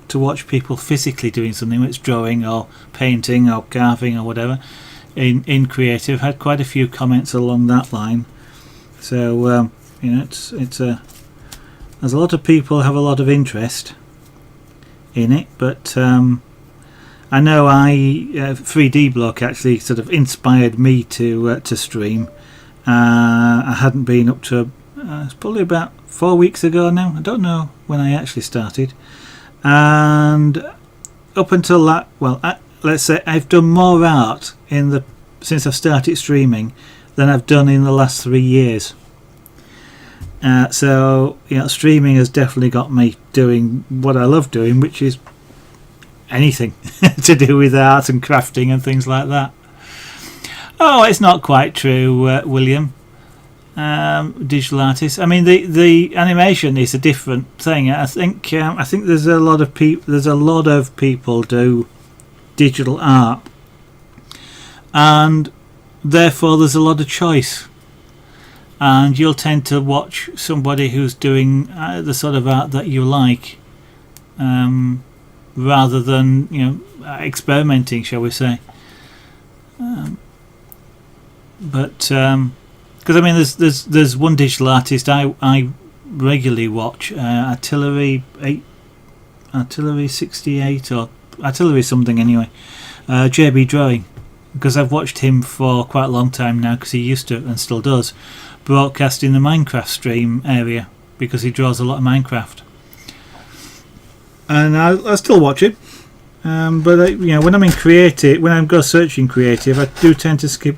to watch people physically doing something, whether it's drawing or painting or carving or whatever. In creative, had quite a few comments along that line. So there's a lot of people have a lot of interest in it, but I know 3D Block actually sort of inspired me to stream. I hadn't been up to it's probably about 4 weeks ago now. I don't know when I actually started, and up until that, let's say I've done more art since I've started streaming than I've done in the last 3 years. So streaming has definitely got me doing what I love doing, which is anything to do with art and crafting and things like that. Oh, it's not quite true, William. Digital artist. I mean, the animation is a different thing. I think there's a lot of people do digital art, and therefore there's a lot of choice. And you'll tend to watch somebody who's doing the sort of art that you like, rather than experimenting, shall we say? Because I mean, there's one digital artist I regularly watch, Artillery 68 or Artillery something anyway, JB Drawing, because I've watched him for quite a long time now, because he used to and still does broadcast in the Minecraft stream area, because he draws a lot of Minecraft, and I still watch it. But when I'm in creative, when I go searching creative, I do tend to skip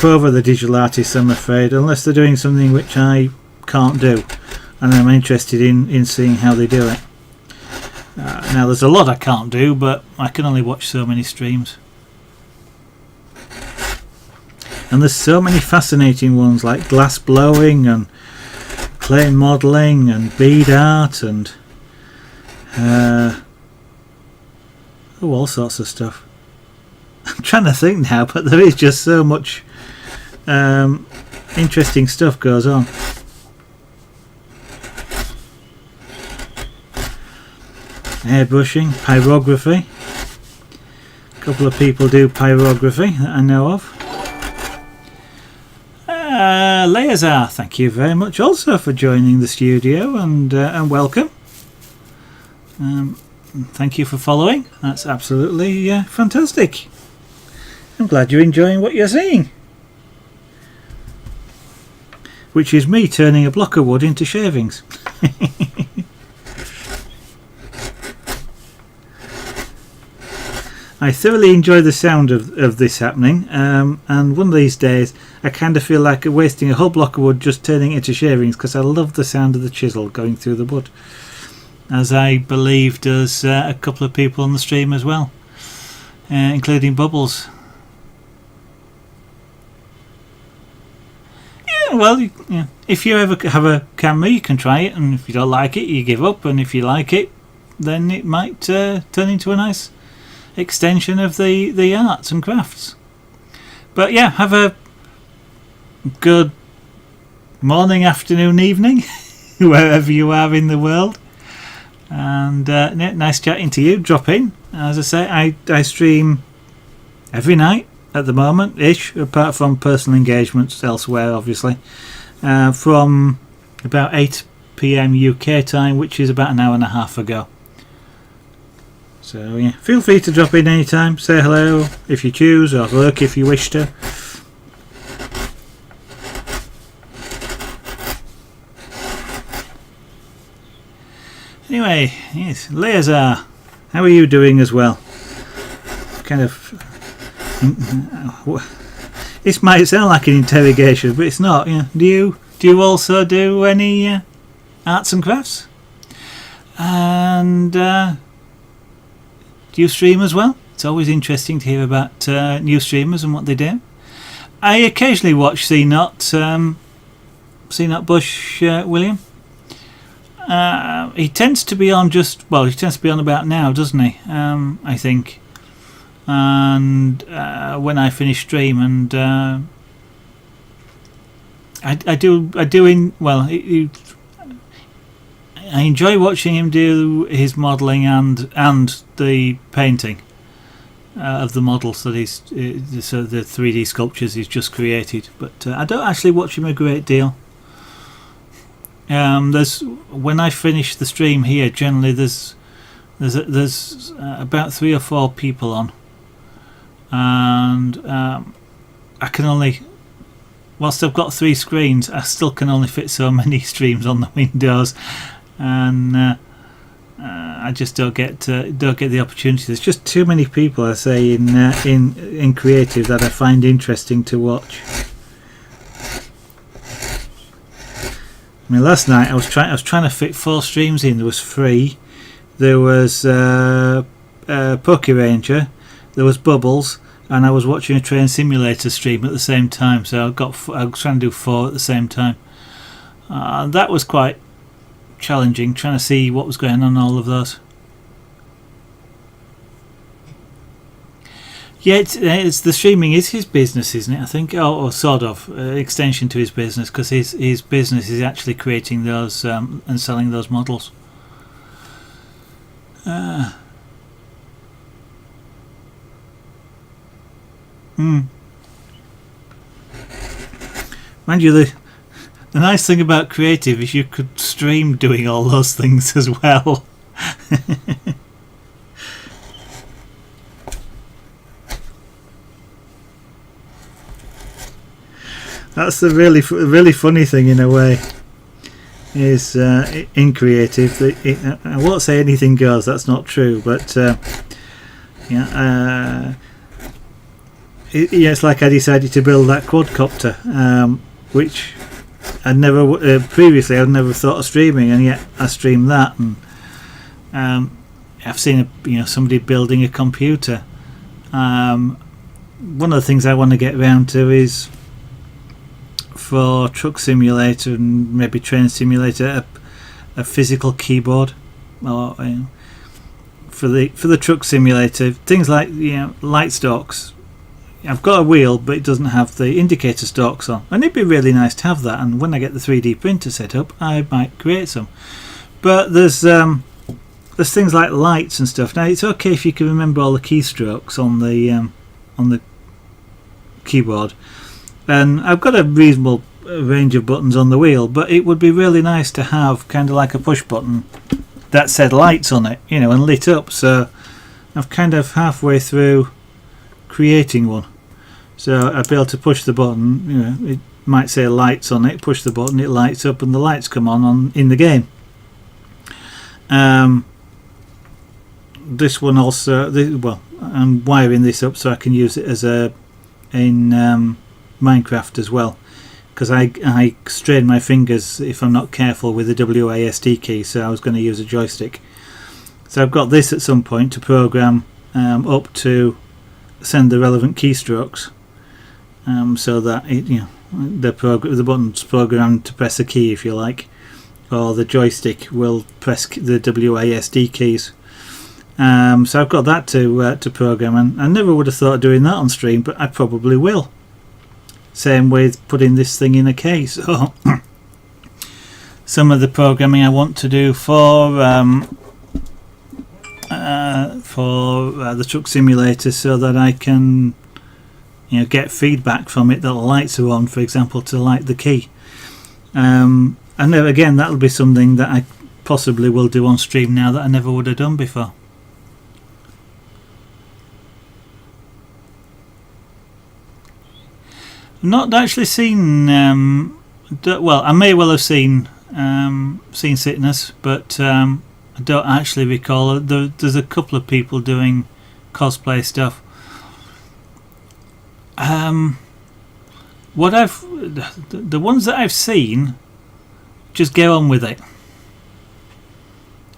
over the digital artists, I'm afraid, unless they're doing something which I can't do and I'm interested in seeing how they do it. Now there's a lot I can't do, but I can only watch so many streams, and there's so many fascinating ones like glass blowing and clay modelling and bead art and all sorts of stuff. I'm trying to think now, but there is just so much interesting stuff goes on. airbrushing, pyrography. A couple of people do pyrography that I know of. Leazar, thank you very much also for joining the studio, and welcome. Thank you for following. That's absolutely fantastic. I'm glad you're enjoying what you're seeing. Which is me turning a block of wood into shavings. I thoroughly enjoy the sound of this happening, and one of these days I kind of feel like wasting a whole block of wood just turning it into shavings, because I love the sound of the chisel going through the wood, as I believe does a couple of people on the stream as well, including Bubbles. Yeah, well, if you ever have a camera you can try it, and if you don't like it you give up, and if you like it then it might turn into a nice extension of the arts and crafts. But yeah, have a good morning, afternoon, evening wherever you are in the world, and nice chatting to you. Drop in. As I say, I stream every night at the moment ish, apart from personal engagements elsewhere obviously, from about 8 PM UK time, which is about an hour and a half ago. So yeah, feel free to drop in anytime, say hello if you choose, or lurk if you wish to. Anyway, yes, Leazar, how are you doing as well? Kind of, this might sound like an interrogation, but it's not. Do you also do any arts and crafts? And do you stream as well? It's always interesting to hear about new streamers and what they do. I occasionally watch CNOT Bush, William. He tends to be on he tends to be on about now, doesn't he? I think. And when I finish stream, and I enjoy watching him do his modelling and the painting of the models that the 3D sculptures he's just created. But I don't actually watch him a great deal. When I finish the stream here, generally there's about 3 or 4 people on, and I can only, whilst I've got 3 screens, I still can only fit so many streams on the windows. And I just don't get the opportunity. There's just too many people, I say, in creative that I find interesting to watch. I mean, last night I was trying to fit 4 streams in. There was 3. There was Poke Ranger, there was Bubbles, and I was watching a train simulator stream at the same time. So I was trying to do 4 at the same time. That was quite challenging, trying to see what was going on in all of those. Yeah, it's the streaming is his business, isn't it? I think, or sort of extension to his business, because his business is actually creating those and selling those models. Mind you, the nice thing about creative is you could stream doing all those things as well. That's the really funny thing in a way, is in creative. I won't say anything goes, that's not true, but it's like I decided to build that quadcopter, which I'd never previously I'd never thought of streaming, and yet I streamed that. And I've seen somebody building a computer. One of the things I want to get around to is, for Truck Simulator and maybe Train Simulator, a physical keyboard, or for the Truck Simulator, things like light stalks. I've got a wheel, but it doesn't have the indicator stalks on, and it'd be really nice to have that. And when I get the 3D printer set up, I might create some. But there's there's things like lights and stuff. Now it's okay if you can remember all the keystrokes on the keyboard, and I've got a reasonable range of buttons on the wheel, but it would be really nice to have kind of like a push button that said lights on it, you know, and lit up. So I've kind of halfway through creating one, so I'd be able to push the button, you know, it might say lights on it, push the button, it lights up and the lights come on in the game. This one also, well, I'm wiring this up so I can use it as in Minecraft as well, because I strain my fingers if I'm not careful with the WASD key, so I was going to use a joystick. So I've got this at some point to program up to send the relevant keystrokes, so that it, you know, the button's programmed to press a key, if you like, or the joystick will press the WASD keys. So I've got that to program, and I never would have thought of doing that on stream, but I probably will. Same with putting this thing in a case. So some of the programming I want to do for the truck simulator, so that I can, you know, get feedback from it that the lights are on, for example, to light the key. And then again, that'll be something that I possibly will do on stream now that I never would have done before. Not actually seen. Well, I may well have seen Sickness, but I don't actually recall. There's a couple of people doing cosplay stuff. The ones that I've seen just get on with it,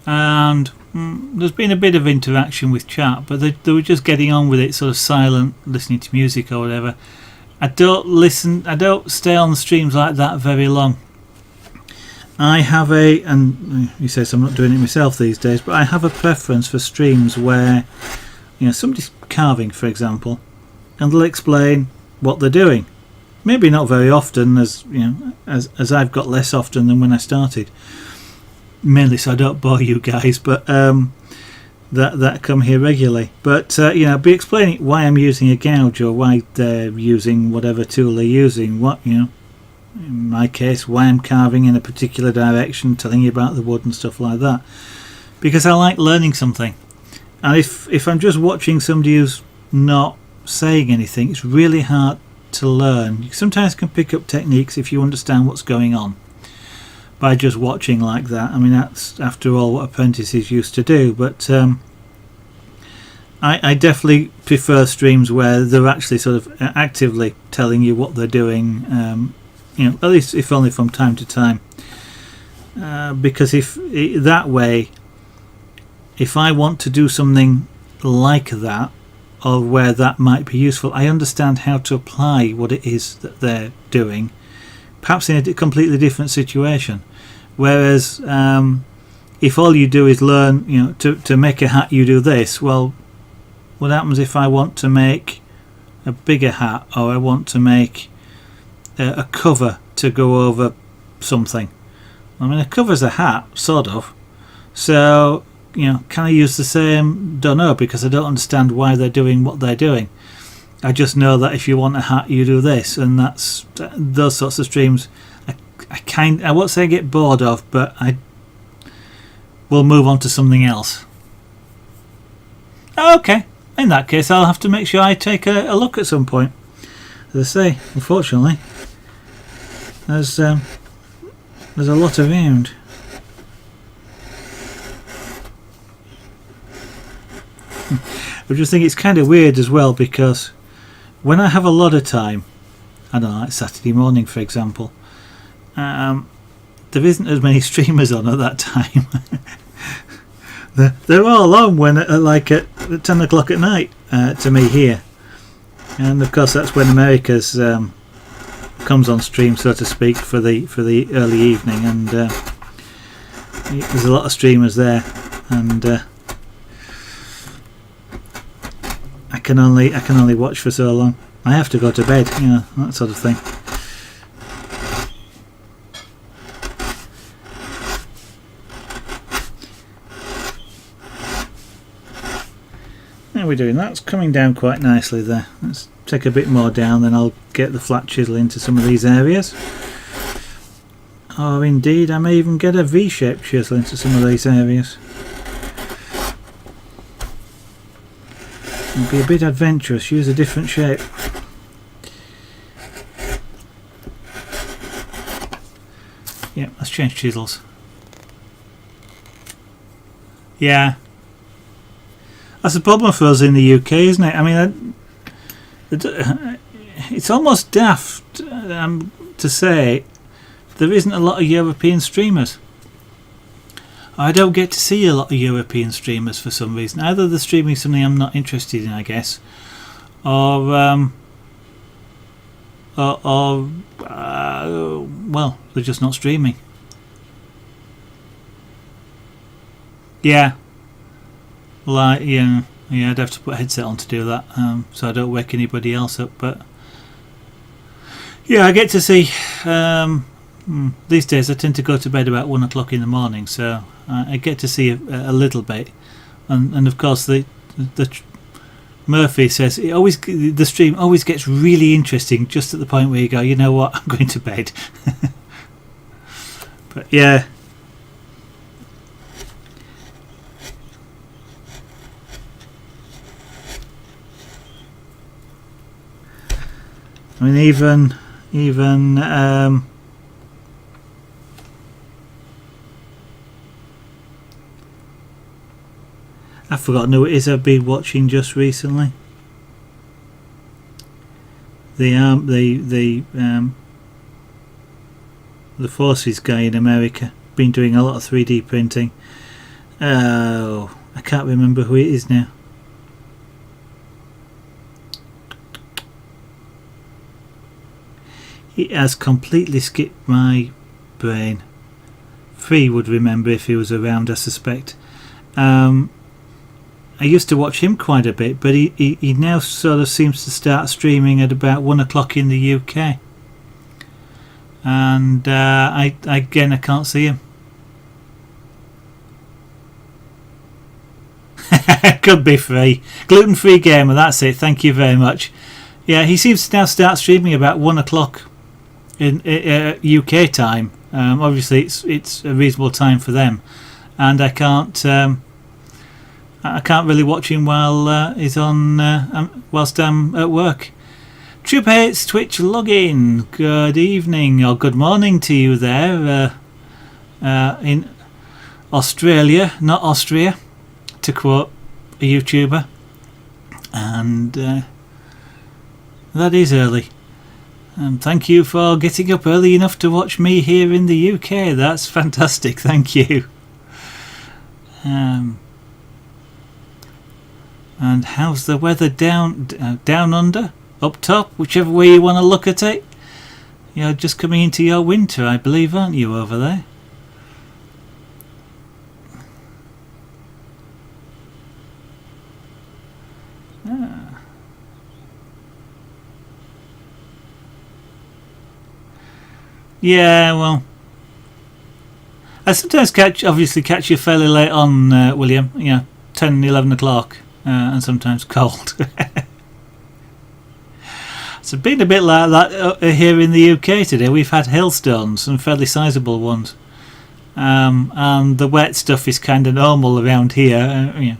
and there's been a bit of interaction with chat, but they were just getting on with it, sort of silent, listening to music or whatever. I don't stay on streams like that very long. I have and he says I'm not doing it myself these days, but I have a preference for streams where, you know, somebody's carving, for example, and they'll explain what they're doing. Maybe not very often, as you know, as I've got less often than when I started. Mainly so I don't bore you guys, but that come here regularly. But you know, be explaining why I'm using a gouge, or why they're using whatever tool they're using. What, you know, in my case, why I'm carving in a particular direction, telling you about the wood and stuff like that. Because I like learning something, and if I'm just watching somebody who's not saying anything, it's really hard to learn. You sometimes can pick up techniques if you understand what's going on by just watching like that. I mean, that's after all what apprentices used to do, but I definitely prefer streams where they're actually sort of actively telling you what they're doing, you know, at least if only from time to time, because if that way, if I want to do something like that, or where that might be useful, I understand how to apply what it is that they're doing, perhaps in a completely different situation. Whereas if all you do is learn, you know, to make a hat you do this, well, what happens if I want to make a bigger hat, or I want to make a cover to go over something? I mean, a cover's a hat, sort of, so, you know, can I use the same? Don't know, because I don't understand why they're doing what they're doing. I just know that if you want a hat, you do this, and that's those sorts of streams. I won't say I get bored of, but I will move on to something else. Okay, in that case, I'll have to make sure I take a look at some point. As I say, unfortunately, there's a lot around. I just think it's kind of weird as well, because when I have a lot of time, I don't know, like Saturday morning for example, there isn't as many streamers on at that time. They're all on when at 10 o'clock at night to me here, and of course that's when America's comes on stream, so to speak, for the early evening, and there's a lot of streamers there, and I can only watch for so long. I have to go to bed, you know, that sort of thing. how are we doing? That's coming down quite nicely there. Let's take a bit more down, then I'll get the flat chisel into some of these areas. Or indeed, I may even get a V-shaped chisel into some of these areas. It'll be a bit adventurous, use a different shape. Yeah, let's change chisels. Yeah. That's a problem for us in the UK, isn't it? I mean, it's almost daft to say there isn't a lot of European streamers. I don't get to see a lot of European streamers for some reason. Either they're streaming something I'm not interested in, I guess, or well, they're just not streaming. Yeah. Well, yeah, I'd have to put a headset on to do that, so I don't wake anybody else up. But yeah, I get to see. These days, I tend to go to bed about 1 o'clock in the morning, so I get to see a little bit. And of course, the Murphy says the stream always gets really interesting just at the point where you go, you know what, I'm going to bed. But yeah. I mean, even I've forgotten who it is I've been watching just recently. The Forces guy in America, been doing a lot of 3D printing. Oh, I can't remember who it is now. It has completely skipped my brain. Free would remember if he was around, I suspect. I used to watch him quite a bit, but he now sort of seems to start streaming at about 1 o'clock in the UK. And I can't see him. Could be Free. Gluten-free gamer, that's it, thank you very much. Yeah, he seems to now start streaming about 1 o'clock in UK time. Obviously it's a reasonable time for them, and I can't really watch him while he's on whilst I'm at work. Troop Hates Twitch login. Good evening or good morning to you there in Australia, not Austria, to quote a YouTuber. And that is early. Thank you for getting up early enough to watch me here in the UK. That's fantastic. Thank you. And how's the weather down under? Up top? Whichever way you want to look at it. You're just coming into your winter, I believe, aren't you, over there? Yeah, well, I sometimes catch you fairly late on, William. 10, 11 o'clock, and sometimes cold. It's been a bit like that here in the UK today. We've had hailstones, some fairly sizable ones, and the wet stuff is kind of normal around here.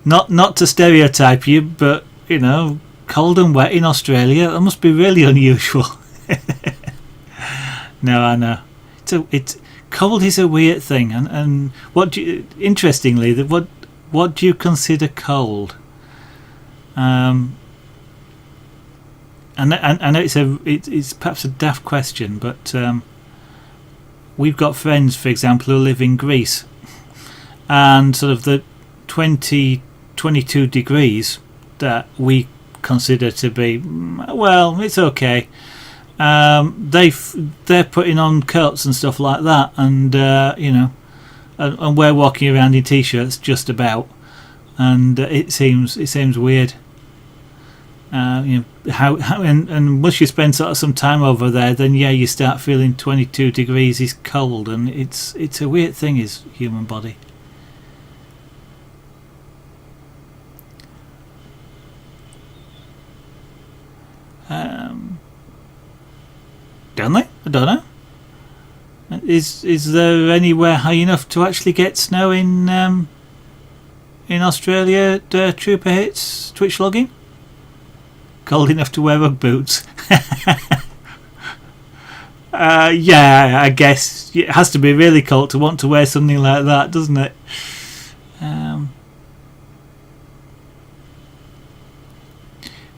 Not to stereotype you, but cold and wet in Australia, that must be really unusual. No, I know. It's cold is a weird thing, and interestingly, what do you consider cold? And I know it's perhaps a daft question, but we've got friends, for example, who live in Greece, and sort of the 22 degrees that we consider to be, well, it's okay. They're putting on coats and stuff like that, and and we're walking around in t-shirts just about, and it seems weird. How and once you spend sort of some time over there, then yeah, you start feeling 22 degrees is cold, and it's a weird thing, is human body. I don't know. Is there anywhere high enough to actually get snow in Australia? Trooper hits Twitch logging. Cold enough to wear Ugg boots. Yeah, I guess it has to be really cold to want to wear something like that, doesn't it?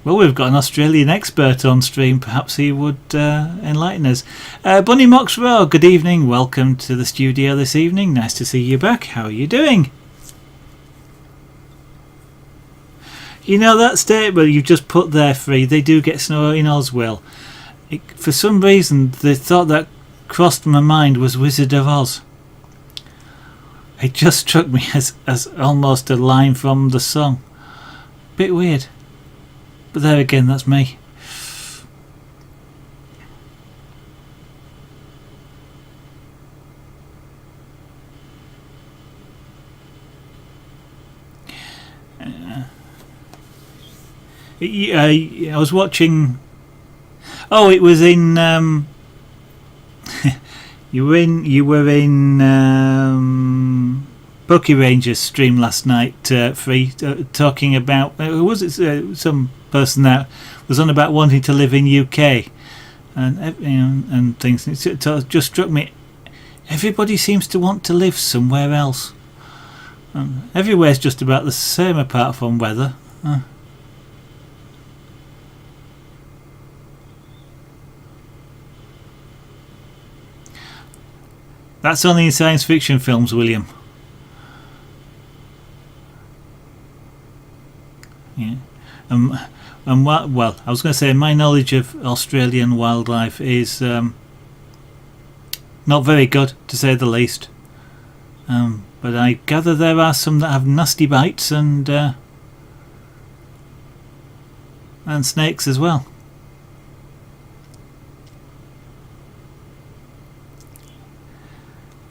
Well, we've got an Australian expert on stream. Perhaps he would enlighten us. Bunny Mox Row, good evening. Welcome to the studio this evening. Nice to see you back. How are you doing? You know that statement you've just put there, Free, they do get snow in Oswell. For some reason, the thought that crossed my mind was Wizard of Oz. It just struck me as almost a line from the song. Bit weird. But there again, that's me. I was watching. Oh, it was in. You were in Bucky Rangers stream last night, Free, talking about. Who was it? Some person that was on about wanting to live in UK, and things. It just struck me. Everybody seems to want to live somewhere else. Everywhere's just about the same apart from weather. That's only in science fiction films, William. Yeah. Well, I was going to say my knowledge of Australian wildlife is not very good, to say the least. But I gather there are some that have nasty bites and snakes as well.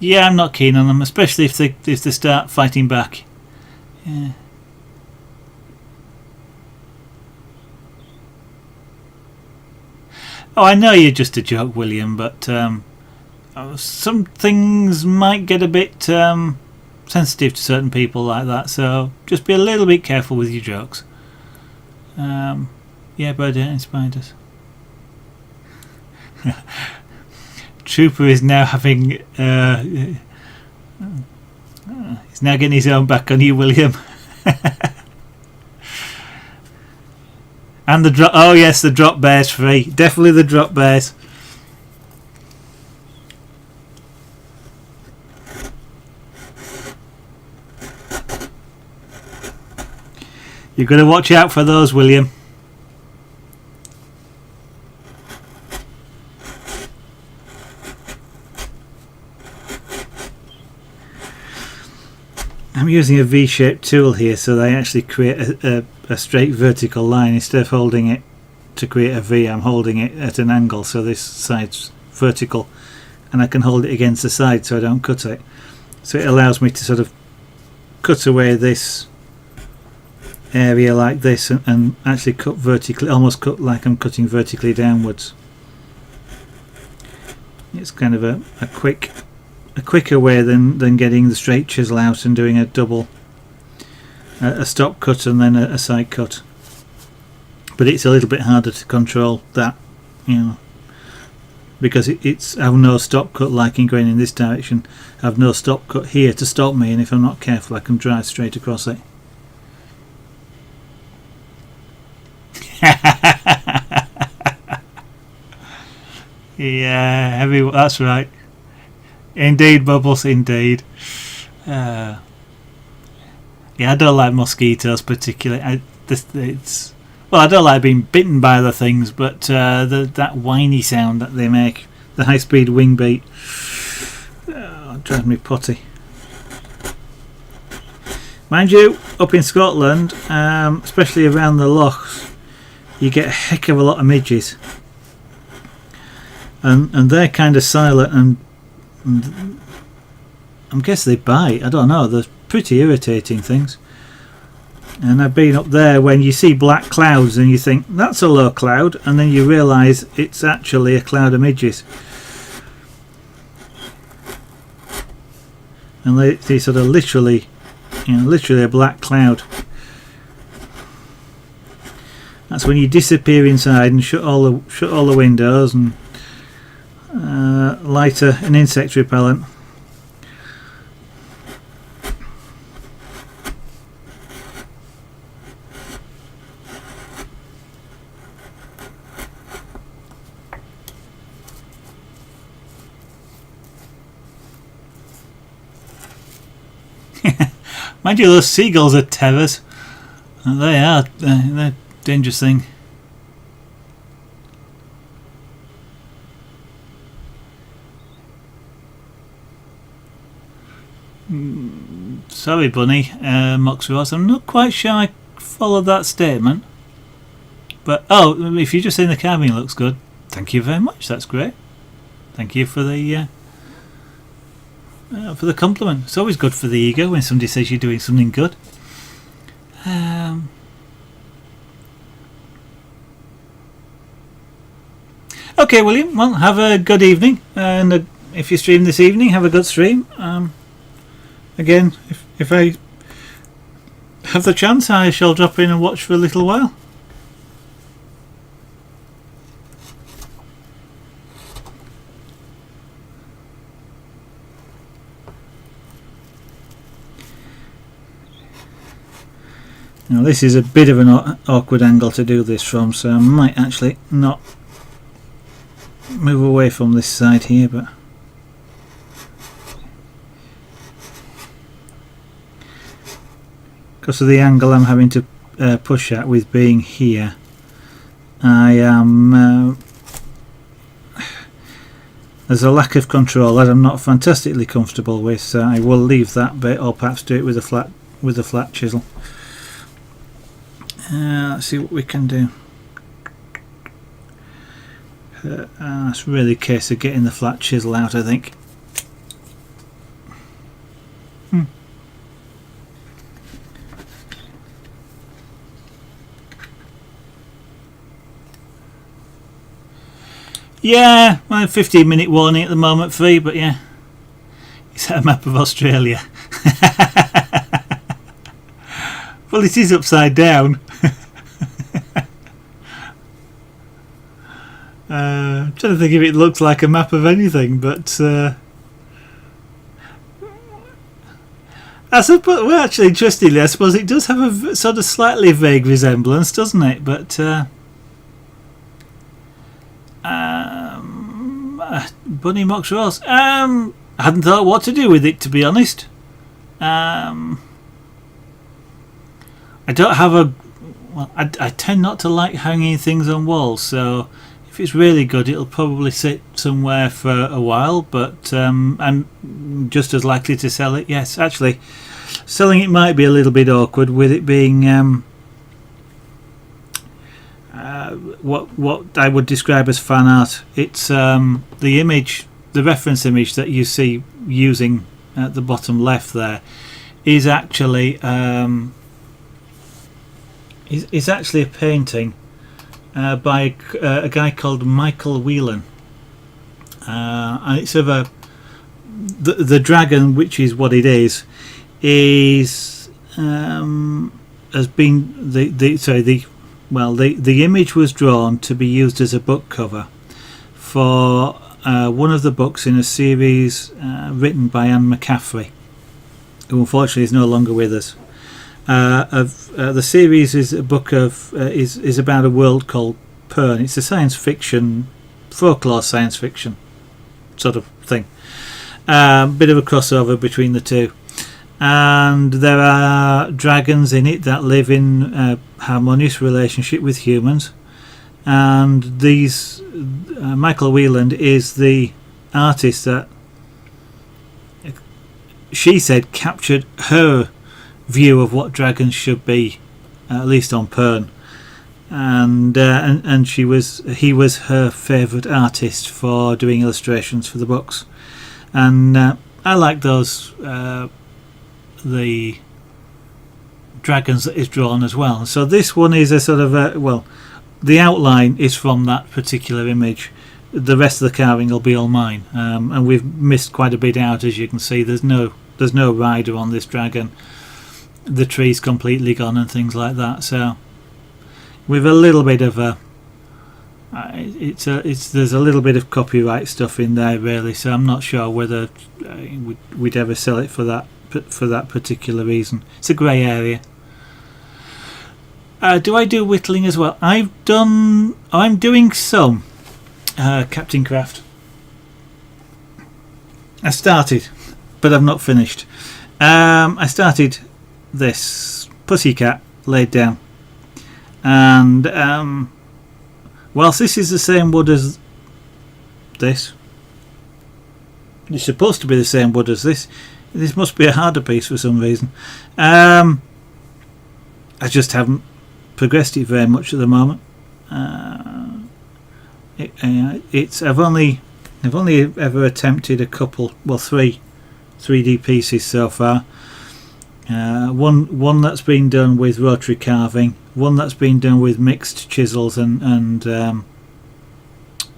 Yeah, I'm not keen on them, especially if they start fighting back. Yeah. Oh, I know you're just a joke, William, but some things might get a bit sensitive to certain people like that, so just be a little bit careful with your jokes. Yeah, bird eating spiders. Trooper is now having he's now getting his own back on you, William. And the drop. Oh yes, the drop bear's free. Definitely the drop bears. You've got to watch out for those, William. I'm using a V-shaped tool here, so they actually create a straight vertical line. Instead of holding it to create a V, I'm holding it at an angle, so this side's vertical, and I can hold it against the side so I don't cut it. So it allows me to sort of cut away this area like this and actually cut vertically, almost cut like I'm cutting vertically downwards. It's kind of a quicker way than getting the straight chisel out and doing a double, a stop cut and then a side cut. But it's a little bit harder to control that, you know, because I have no stop cut like in going in this direction. I have no stop cut here to stop me, and if I'm not careful I can drive straight across it. Yeah, that's right. Indeed, Bubbles, indeed. Yeah, I don't like mosquitoes particularly. I don't like being bitten by the things, but that whiny sound that they make, the high-speed wing beat, drives me potty. Mind you, up in Scotland, especially around the lochs, you get a heck of a lot of midges, and they're kind of silent and I guess they bite. I don't know, they're pretty irritating things. And I've been up there when you see black clouds and you think that's a low cloud, and then you realise it's actually a cloud of midges. and they sort of literally, literally a black cloud. That's when you disappear inside and shut all the windows and light an insect repellent. Mind you, those seagulls are terrors. They are. They're a dangerous thing. Sorry, Bunny, Mox Ross. I'm not quite sure I followed that statement. But, oh, if you're just saying the carving looks good, thank you very much. That's great. Thank you for the compliment. It's always good for the ego when somebody says you're doing something good. Okay, William. Well, have a good evening, and if you stream this evening, have a good stream. Again, if I have the chance, I shall drop in and watch for a little while. Now this is a bit of an awkward angle to do this from, so I might actually not move away from this side here, but because of the angle I'm having to push at with being here, I am there's a lack of control that I'm not fantastically comfortable with, so I will leave that bit, or perhaps do it with a flat chisel. Let's see what we can do. It's really a case of getting the flat chisel out, I think. Yeah, well, 15-minute warning at the moment, free, but yeah. Is that a map of Australia? Well, it is upside down. I'm trying to think if it looks like a map of anything, but I suppose, well, actually, interestingly, I suppose it does have a sort of slightly vague resemblance, doesn't it? But Bunny Mox Rose. I hadn't thought what to do with it, to be honest. I don't have a. Well, I tend not to like hanging things on walls, so if it's really good, it'll probably sit somewhere for a while. But I'm just as likely to sell it. Yes, actually, selling it might be a little bit awkward with it being what I would describe as fan art. It's the image, the reference image that you see using at the bottom left there is actually is actually a painting by a guy called Michael Wheland, and it's of the dragon, which is what it is has been the image was drawn to be used as a book cover for one of the books in a series written by McCaffrey, who unfortunately is no longer with us. The series is a book of is about a world called Pern. It's a science fiction, folklore science fiction sort of thing. Bit of a crossover between the two, and there are dragons in it that live in harmonious relationship with humans. And these Michael Wheland is the artist that she said captured her view of what dragons should be, at least on Pern, and he was her favourite artist for doing illustrations for the books, and I like those the dragons that is drawn as well. So this one is a sort of the outline is from that particular image. The rest of the carving will be all mine, and we've missed quite a bit out, as you can see. There's no there's no rider on this dragon. The tree's completely gone and things like that. So with a little bit of a there's a little bit of copyright stuff in there really, so I'm not sure whether we'd ever sell it for that particular reason. It's a grey area. Do I do whittling as well? I'm doing some Captain Craft. I started, but I've not finished. I started this pussycat laid down, and whilst this is the same wood as this, it's supposed to be the same wood as this. This must be a harder piece for some reason. I just haven't progressed it very much at the moment. I've only ever attempted a couple, well, three 3D pieces so far. One that's been done with rotary carving, one that's been done with mixed chisels and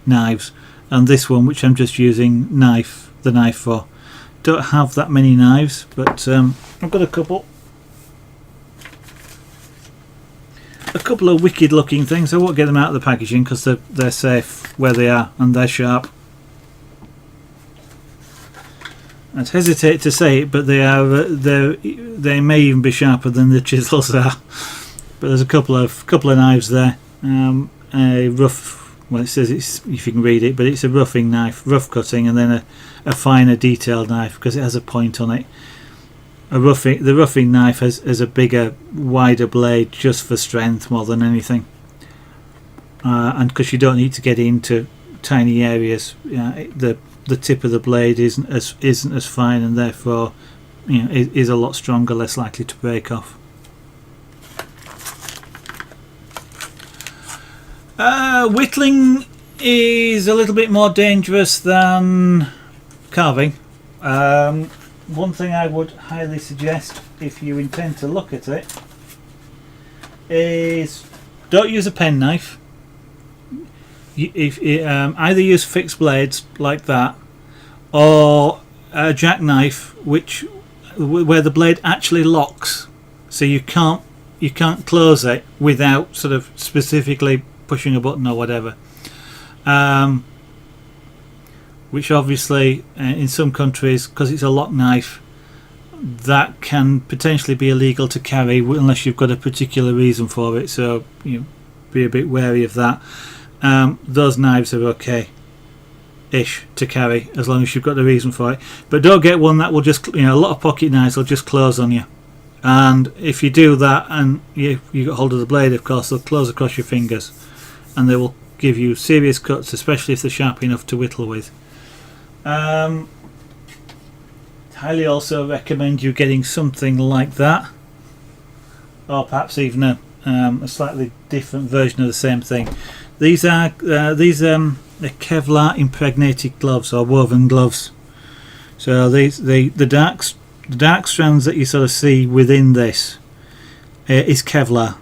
knives, and this one which I'm just using the knife for. Don't have that many knives, but I've got a couple of wicked looking things. I won't get them out of the packaging because they're safe where they are and they're sharp. I'd hesitate to say it, but they may even be sharper than the chisels are. But there's a couple of knives there. A rough, well, it says it's, if you can read it, but it's a roughing knife, rough cutting, and then a finer detailed knife because it has a point on it. The roughing knife has a bigger, wider blade just for strength more than anything, and because you don't need to get into tiny areas. The tip of the blade isn't as fine, and therefore is a lot stronger, less likely to break off. Whittling is a little bit more dangerous than carving. One thing I would highly suggest if you intend to look at it is don't use a penknife. Either use fixed blades like that, or a jackknife where the blade actually locks, so you can't close it without sort of specifically pushing a button or whatever. Which obviously in some countries, because it's a lock knife, that can potentially be illegal to carry unless you've got a particular reason for it, so be a bit wary of that. Those knives are okay-ish to carry as long as you've got the reason for it, but don't get one that will just, a lot of pocket knives will just close on you, and if you do that and you got hold of the blade, of course they'll close across your fingers and they will give you serious cuts, especially if they're sharp enough to whittle with. Highly also recommend you getting something like that, or perhaps even a slightly different version of the same thing. These are Kevlar impregnated gloves, or woven gloves. So the dark strands that you sort of see within this is Kevlar,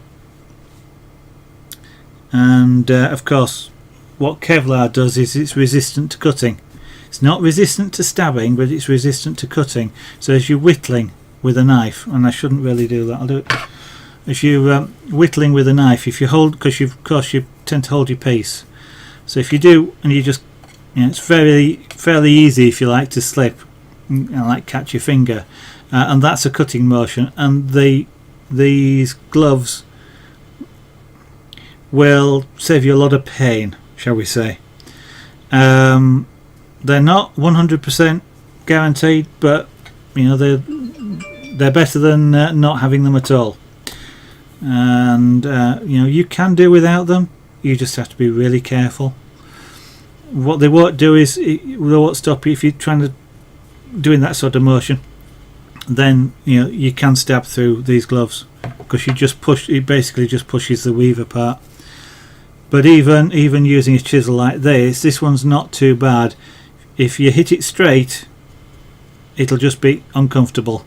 and of course what Kevlar does is it's resistant to cutting. It's not resistant to stabbing, but it's resistant to cutting. So as you're whittling with a knife, and I shouldn't really do that, I'll do it. As you're whittling with a knife, if you hold, because of course you tend to hold your piece, so if you do and you just, it's fairly easy, if you like, to slip and like catch your finger, and that's a cutting motion, and these gloves will save you a lot of pain, shall we say. They're not 100% guaranteed, but they're better than not having them at all. And you can do without them. You just have to be really careful. What they won't do is they won't stop you if you're trying to doing that sort of motion. Then you can stab through these gloves because it basically just pushes the weave apart. But even using a chisel like this one's not too bad. If you hit it straight, it'll just be uncomfortable.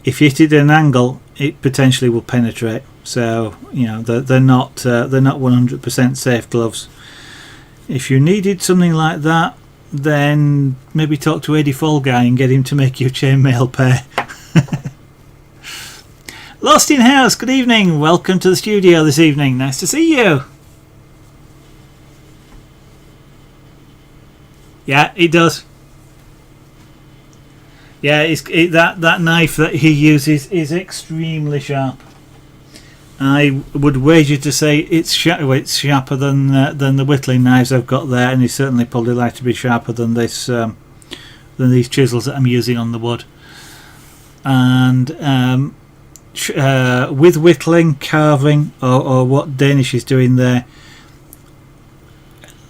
If you hit it at an angle, it potentially will penetrate. So they're not 100% safe gloves. If you needed something like that, then maybe talk to Eddie Fall Guy and get him to make you a chainmail pair. Lost in House, good evening. Welcome to the studio this evening. Nice to see you. Yeah, it does. Yeah, that knife that he uses is extremely sharp. I would wager to say it's sharper than the whittling knives I've got there, and it's certainly probably like to be sharper than this than these chisels that I'm using on the wood. And with whittling, carving, or what Danish is doing there,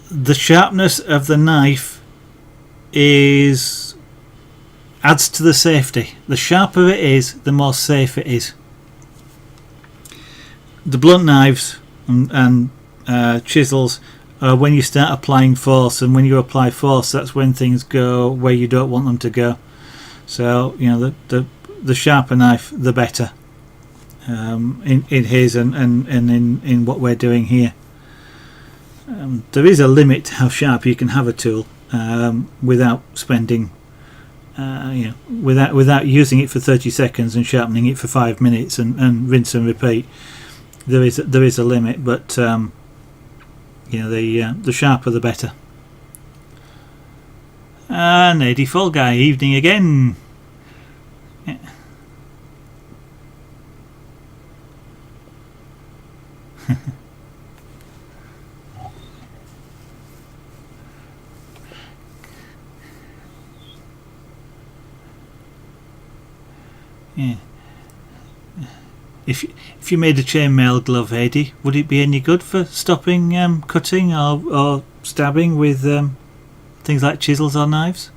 the sharpness of the knife adds to the safety. The sharper it is, the more safe it is. The blunt knives and chisels are when you start applying force, and when you apply force, that's when things go where you don't want them to go. So you know, the sharper knife, the better. In his and in what we're doing here. There is a limit to how sharp you can have a tool without spending, without using it for 30 seconds and sharpening it for 5 minutes and rinse and repeat. There is a limit, but the sharper the better. And Eddie Fall Guy, evening again. Yeah. Yeah. If you made a chainmail glove, Eddie, would it be any good for stopping cutting or stabbing with things like chisels or knives?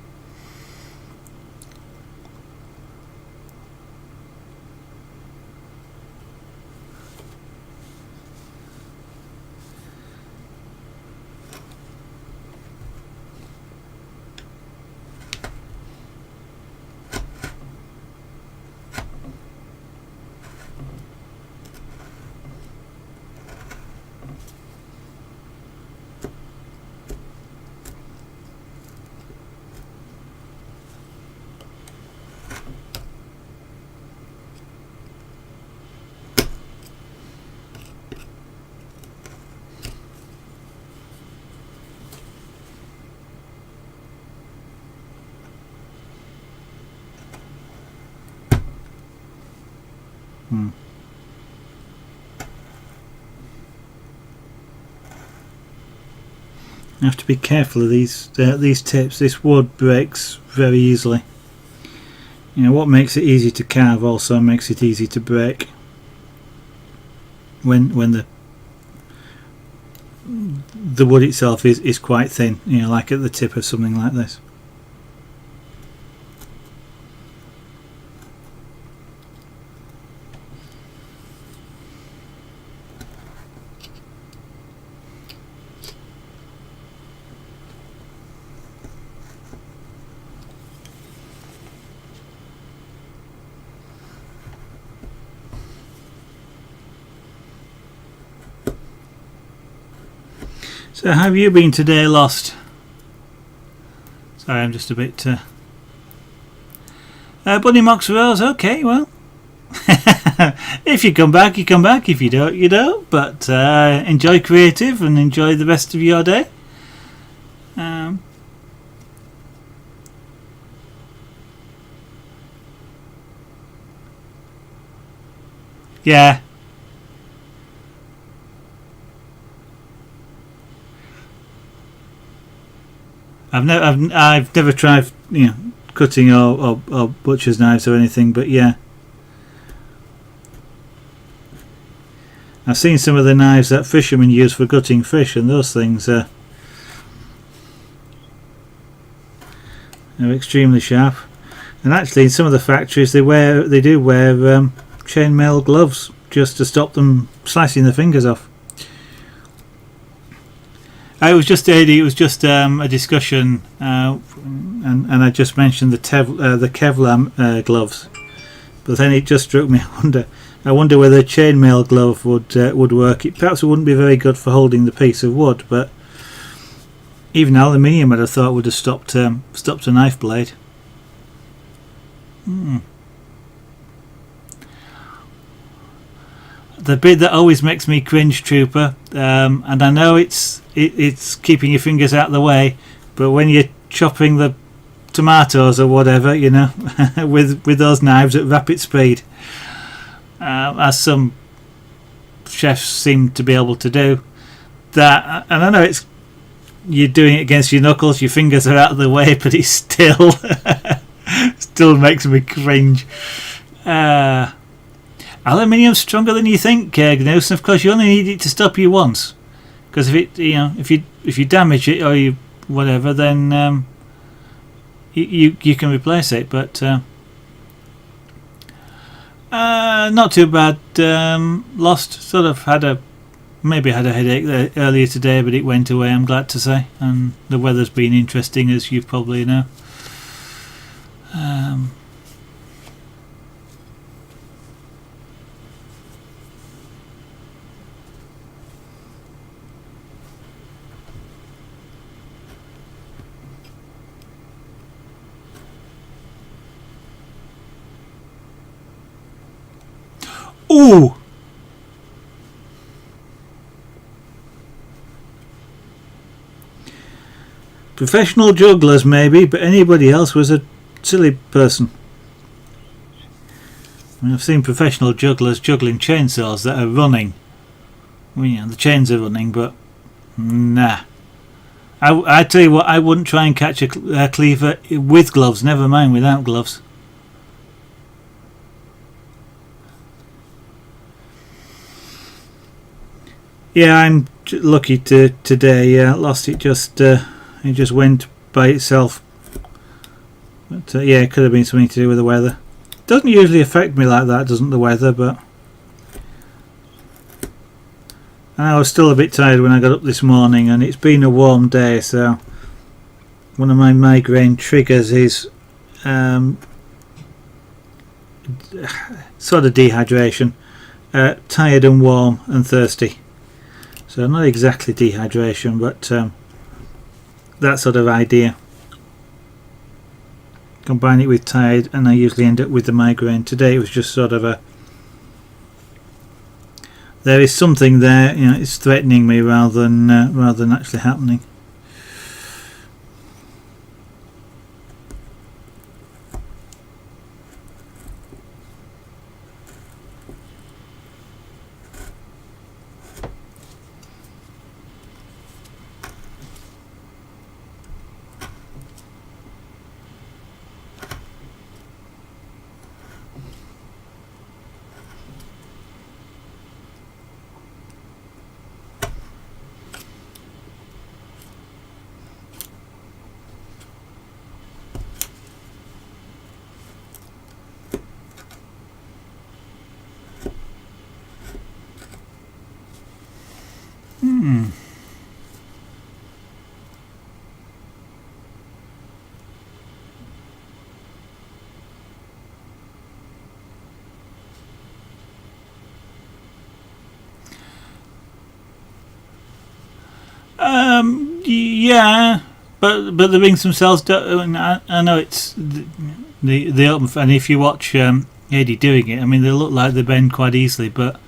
You have to be careful of these tips. This wood breaks very easily. You know, what makes it easy to carve also makes it easy to break when the wood itself is quite thin, you know, like at the tip of something like this. So how have you been today, Lost? Sorry, I'm just a bit... Bunny Mox Rose, okay, well. If you come back, you come back. If you don't, you don't. But enjoy creative and enjoy the rest of your day. Yeah. I've never tried, you know, cutting or butcher's knives or anything, but yeah, I've seen some of the knives that fishermen use for gutting fish, and those things are extremely sharp. And actually, in some of the factories, they do wear chainmail gloves just to stop them slicing the fingers off. It was just a discussion, and I just mentioned the Kevlar gloves, but then it just struck me. I wonder whether a chainmail glove would work. Perhaps it wouldn't be very good for holding the piece of wood, but Even aluminium, I'd have thought, would have stopped a knife blade. The bit that always makes me cringe, Trooper, and I know it's keeping your fingers out of the way, but when you're chopping the tomatoes or whatever, you know, with those knives at rapid speed, as some chefs seem to be able to do, that, and I know you're doing it against your knuckles, your fingers are out of the way, but it still makes me cringe. Aluminium's stronger than you think, Gnus, and of course you only need it to stop you once, because if you damage it or you whatever, then you can replace it. But not too bad. Lost, sort of had a headache there earlier today, but it went away, I'm glad to say, and the weather's been interesting, as you probably know. Ooh! Professional jugglers maybe, but anybody else was a silly person. I mean, I've seen professional jugglers juggling chainsaws that are running. Well, you know, the chains are running, but nah. I tell you what, I wouldn't try and catch a cleaver with gloves, never mind without gloves. Yeah, I'm lucky today. Lost it just went by itself. But yeah, it could have been something to do with the weather. Doesn't usually affect me like that, doesn't the weather? But and I was still a bit tired when I got up this morning, and it's been a warm day, so one of my migraine triggers is sort of dehydration, tired and warm and thirsty. So not exactly dehydration, but that sort of idea. Combine it with tired, and I usually end up with the migraine. Today it was just sort of there is something there, you know, it's threatening me rather than actually happening. Yeah, but the rings themselves don't. I know it's the open, and if you watch Eddie doing it, I mean, they look like they bend quite easily. But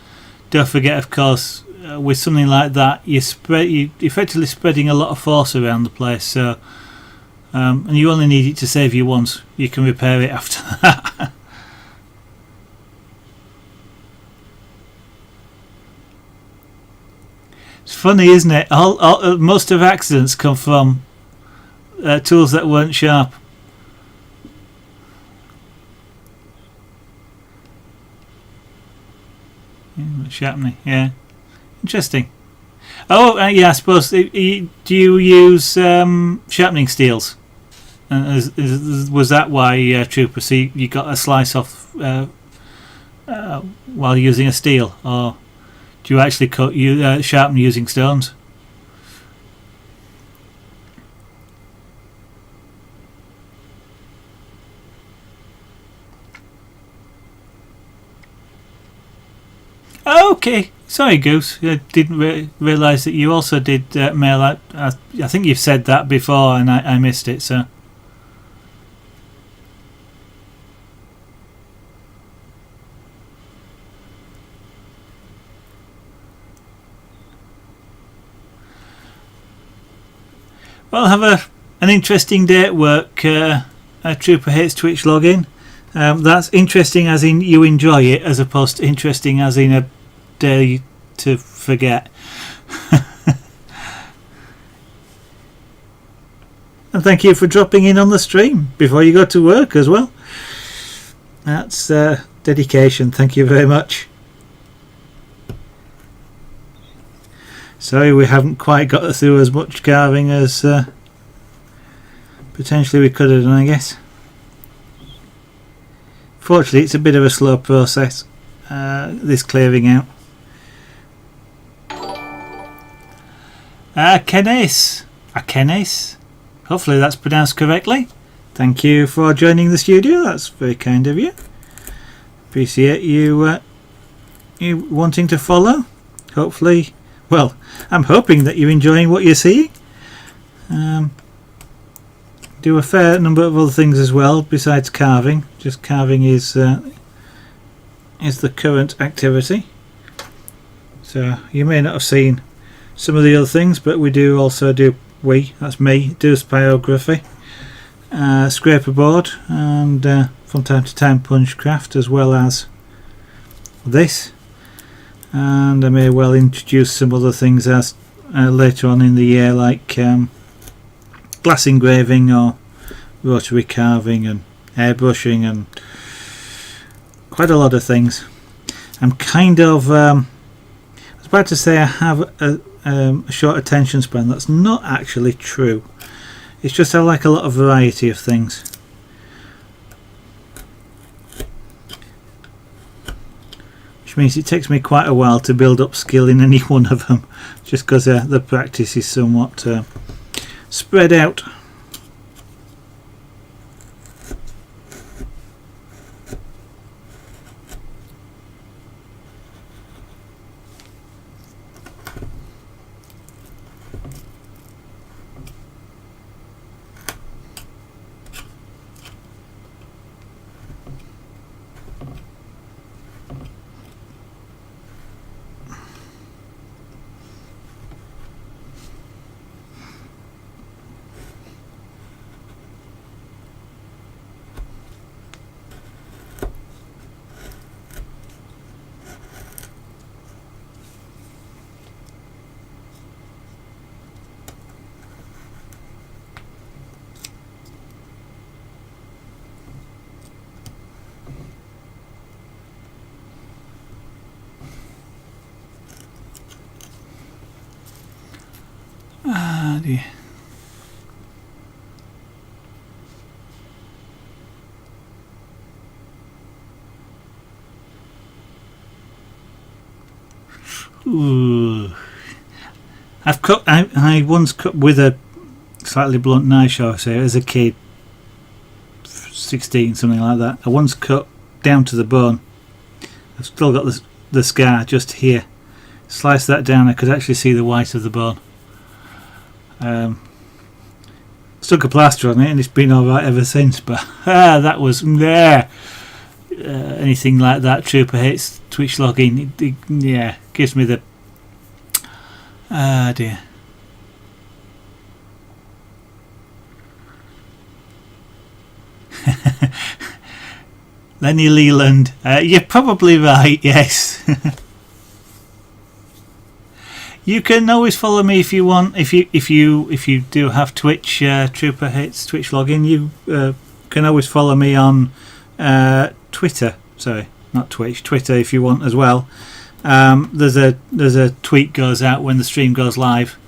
don't forget, of course, with something like that, you're effectively spreading a lot of force around the place. So, and you only need it to save you once. You can repair it after that. It's funny, isn't it? Most of accidents come from tools that weren't sharp. Sharpening, yeah. Interesting. Oh, yeah, I suppose. Do you use sharpening steels? Was that why, Trooper, see, you got a slice off while using a steel? Or do you actually sharpen using stones? Okay, sorry Goose, I didn't realise that you also did mail out. I think you've said that before and I missed it, so. Well, have an interesting day at work. Trooper hates Twitch login. That's interesting as in you enjoy it, as opposed to interesting as in a day to forget. And thank you for dropping in on the stream before you go to work as well. That's dedication. Thank you very much. Sorry we haven't quite got through as much carving as potentially we could have done, I guess. Fortunately it's a bit of a slow process, this clearing out. Kenes. Hopefully that's pronounced correctly. Thank you for joining the studio, that's very kind of you. Appreciate you wanting to follow. Hopefully, well, I'm hoping that you're enjoying what you're seeing. Do a fair number of other things as well besides carving. Just carving is the current activity. So you may not have seen some of the other things, but we do also do, that's me, do spirography, scraper board, and from time to time punchcraft, as well as this. And I may well introduce some other things as later on in the year, like glass engraving or rotary carving and airbrushing and quite a lot of things. I'm kind of I was about to say I have a short attention span. That's not actually true. It's just I like a lot of variety of things. Which means it takes me quite a while to build up skill in any one of them, just because the practice is somewhat spread out. Ah dear. Ooh. I've cut. I once cut with a slightly blunt knife, shall I say, as a kid, 16, something like that. I once cut down to the bone. I've still got the scar just here. Slice that down, I could actually see the white of the bone. Stuck a plaster on it and it's been alright ever since, but that was there. Anything like that, Trooper hates Twitch login. Yeah, gives me the dear. Lenny Leland, you're probably right, yes. You can always follow me if you want. If you do have Twitch, Trooper hates Twitch login. You can always follow me on Twitter. Sorry, not Twitch. Twitter, if you want as well. There's a tweet goes out when the stream goes live.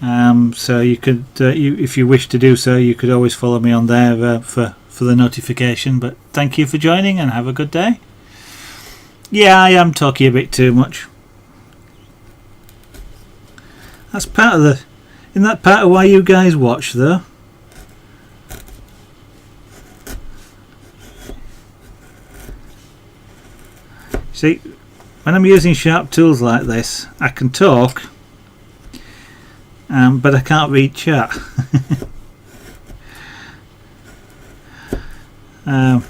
So you could, if you wish to do so, you could always follow me on there for the notification. But thank you for joining and have a good day. Yeah, I am talking a bit too much. That's part of isn't that part of why you guys watch though? See, when I'm using sharp tools like this, I can talk, but I can't read chat. I'm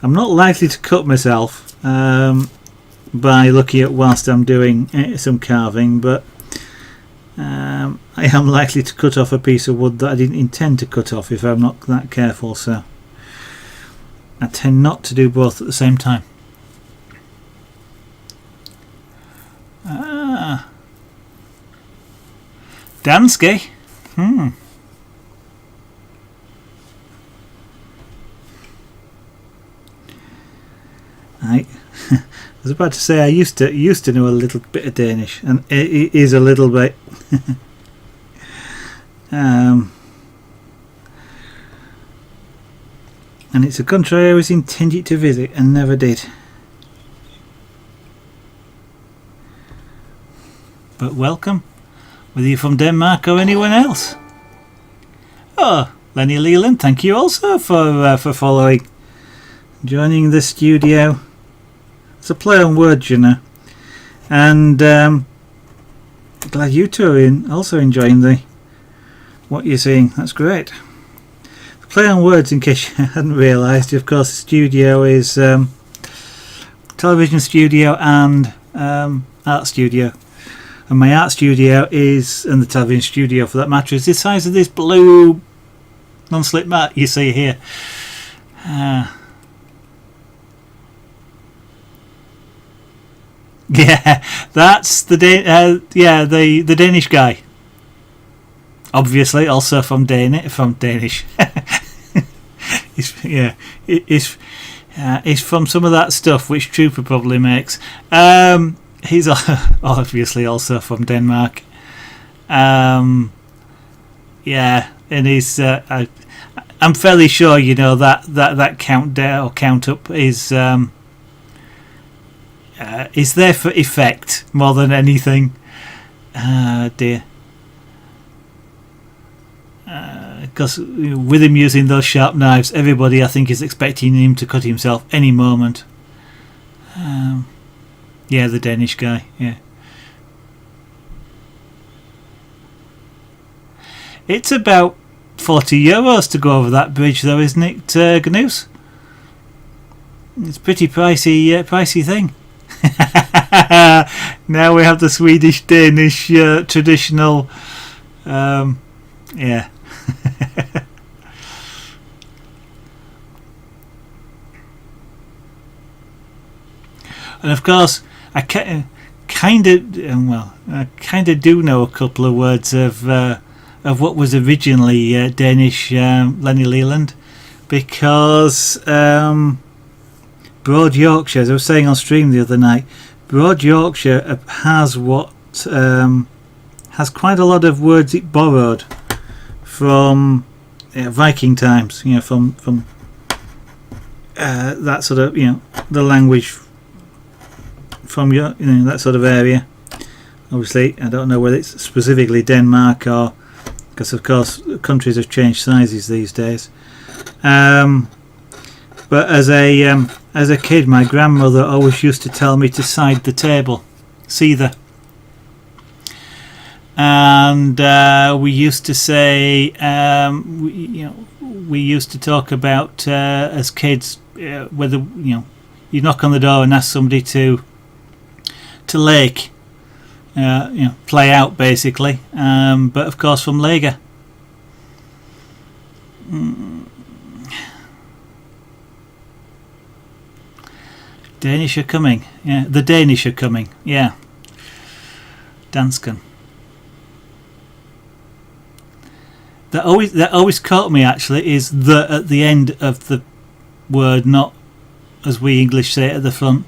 not likely to cut myself by looking at whilst I'm doing some carving, but I am likely to cut off a piece of wood that I didn't intend to cut off if I'm not that careful, so I tend not to do both at the same time. Danske. I was about to say I used to know a little bit of Danish, and it is a little bit. And it's a country I always intended to visit and never did. But welcome, whether you're from Denmark or anyone else. Oh, Lenny Leland, thank you also for following, joining the studio. It's a play on words, you know, and glad you two are also enjoying what you're seeing. That's great. The play on words, in case you hadn't realised, of course, the studio is television studio and art studio. And my art studio is, and the television studio for that matter, is the size of this blue non-slip mat you see here. Yeah, that's the the Danish guy. Obviously, also from Danish. He's from some of that stuff which Trooper probably makes. He's obviously also from Denmark. And he's. I'm fairly sure you know that count down or count up is there for effect more than anything. Dear. Because with him using those sharp knives, everybody I think is expecting him to cut himself any moment. Yeah, the Danish guy. Yeah. It's about €40 to go over that bridge, though, isn't it, Gnus? It's a pretty pricey thing. Now we have the Swedish-Danish traditional. Yeah. And of course, I kind of do know a couple of words of what was originally Danish Lenny Leland, because Broad Yorkshire, as I was saying on stream the other night, Broad Yorkshire has quite a lot of words it borrowed from Viking times, from that sort of, the language from that sort of area. Obviously, I don't know whether it's specifically Denmark or, because of course countries have changed sizes these days. But as a kid, my grandmother always used to tell me to side the table, seether. And we used to say, we used to talk about as kids whether you knock on the door and ask somebody to lake, play out basically. But of course from Lager. Danish are coming. Yeah, the Danish are coming. Yeah. Dansken. That always caught me actually is the at the end of the word, not as we English say it at the front.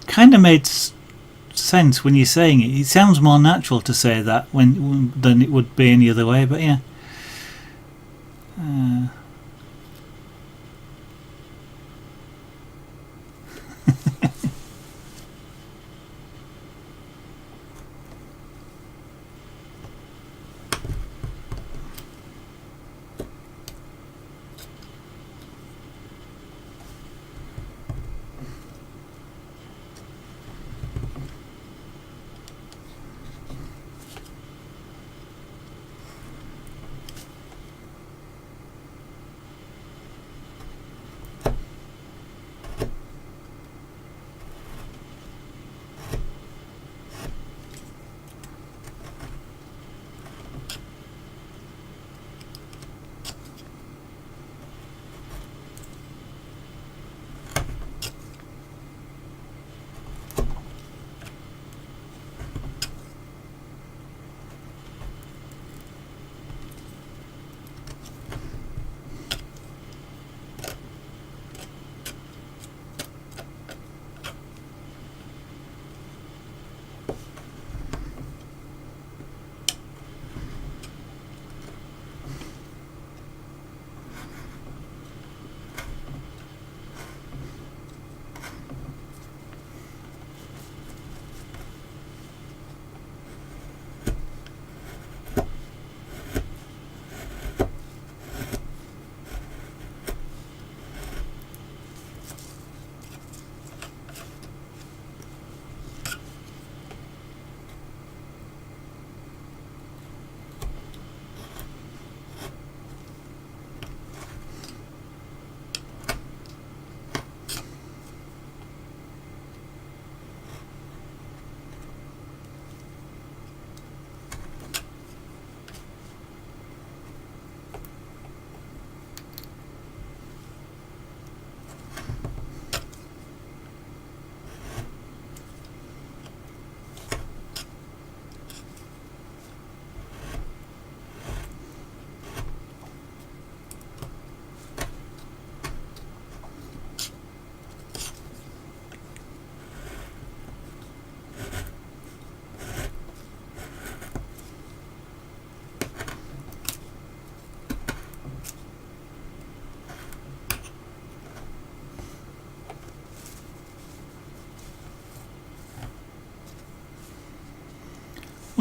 Kind of made sense when you're saying it. It sounds more natural to say that than it would be any other way. But yeah.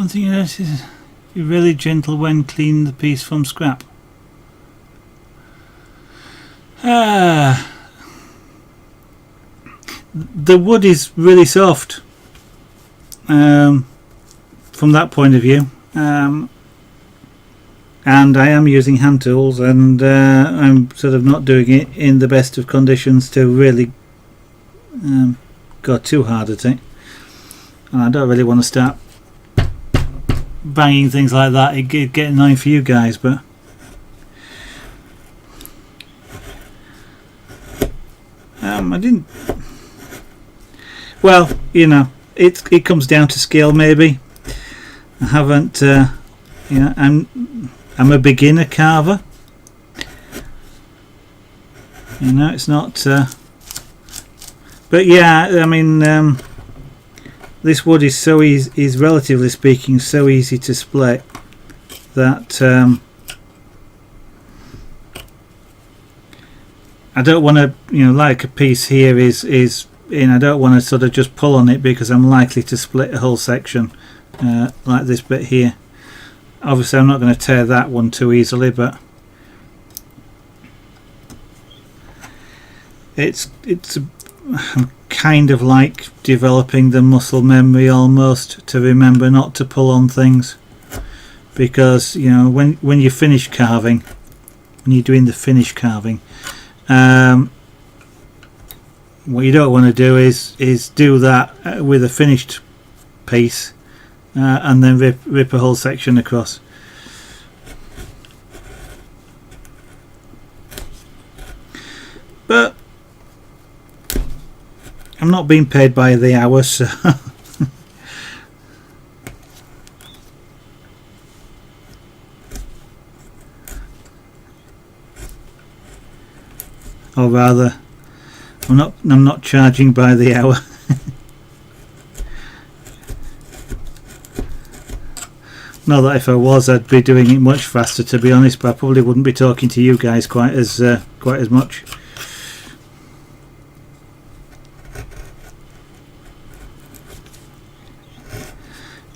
one thing you notice is you're really gentle when cleaning the piece from scrap. The wood is really soft from that point of view, and I am using hand tools, and I'm sort of not doing it in the best of conditions to really go too hard at it, and I don't really want to start banging things like that. It get annoying for you guys, but I didn't. Well, you know, it comes down to skill. Maybe I haven't. You know, I'm a beginner carver. You know, it's not. But yeah, I mean, this wood is so easy. Is relatively speaking so easy to split that I don't want to. You know, like a piece here is. I don't want to sort of just pull on it because I'm likely to split a whole section like this bit here. Obviously I'm not going to tear that one too easily, but I'm kind of like developing the muscle memory almost to remember not to pull on things, because you know when you finish carving, when you're doing the finish carving, what you don't want to do is do that with a finished piece and then rip a whole section across. But I'm not being paid by the hour, so or rather I'm not charging by the hour. Not that if I was, I'd be doing it much faster, to be honest, but I probably wouldn't be talking to you guys quite as much.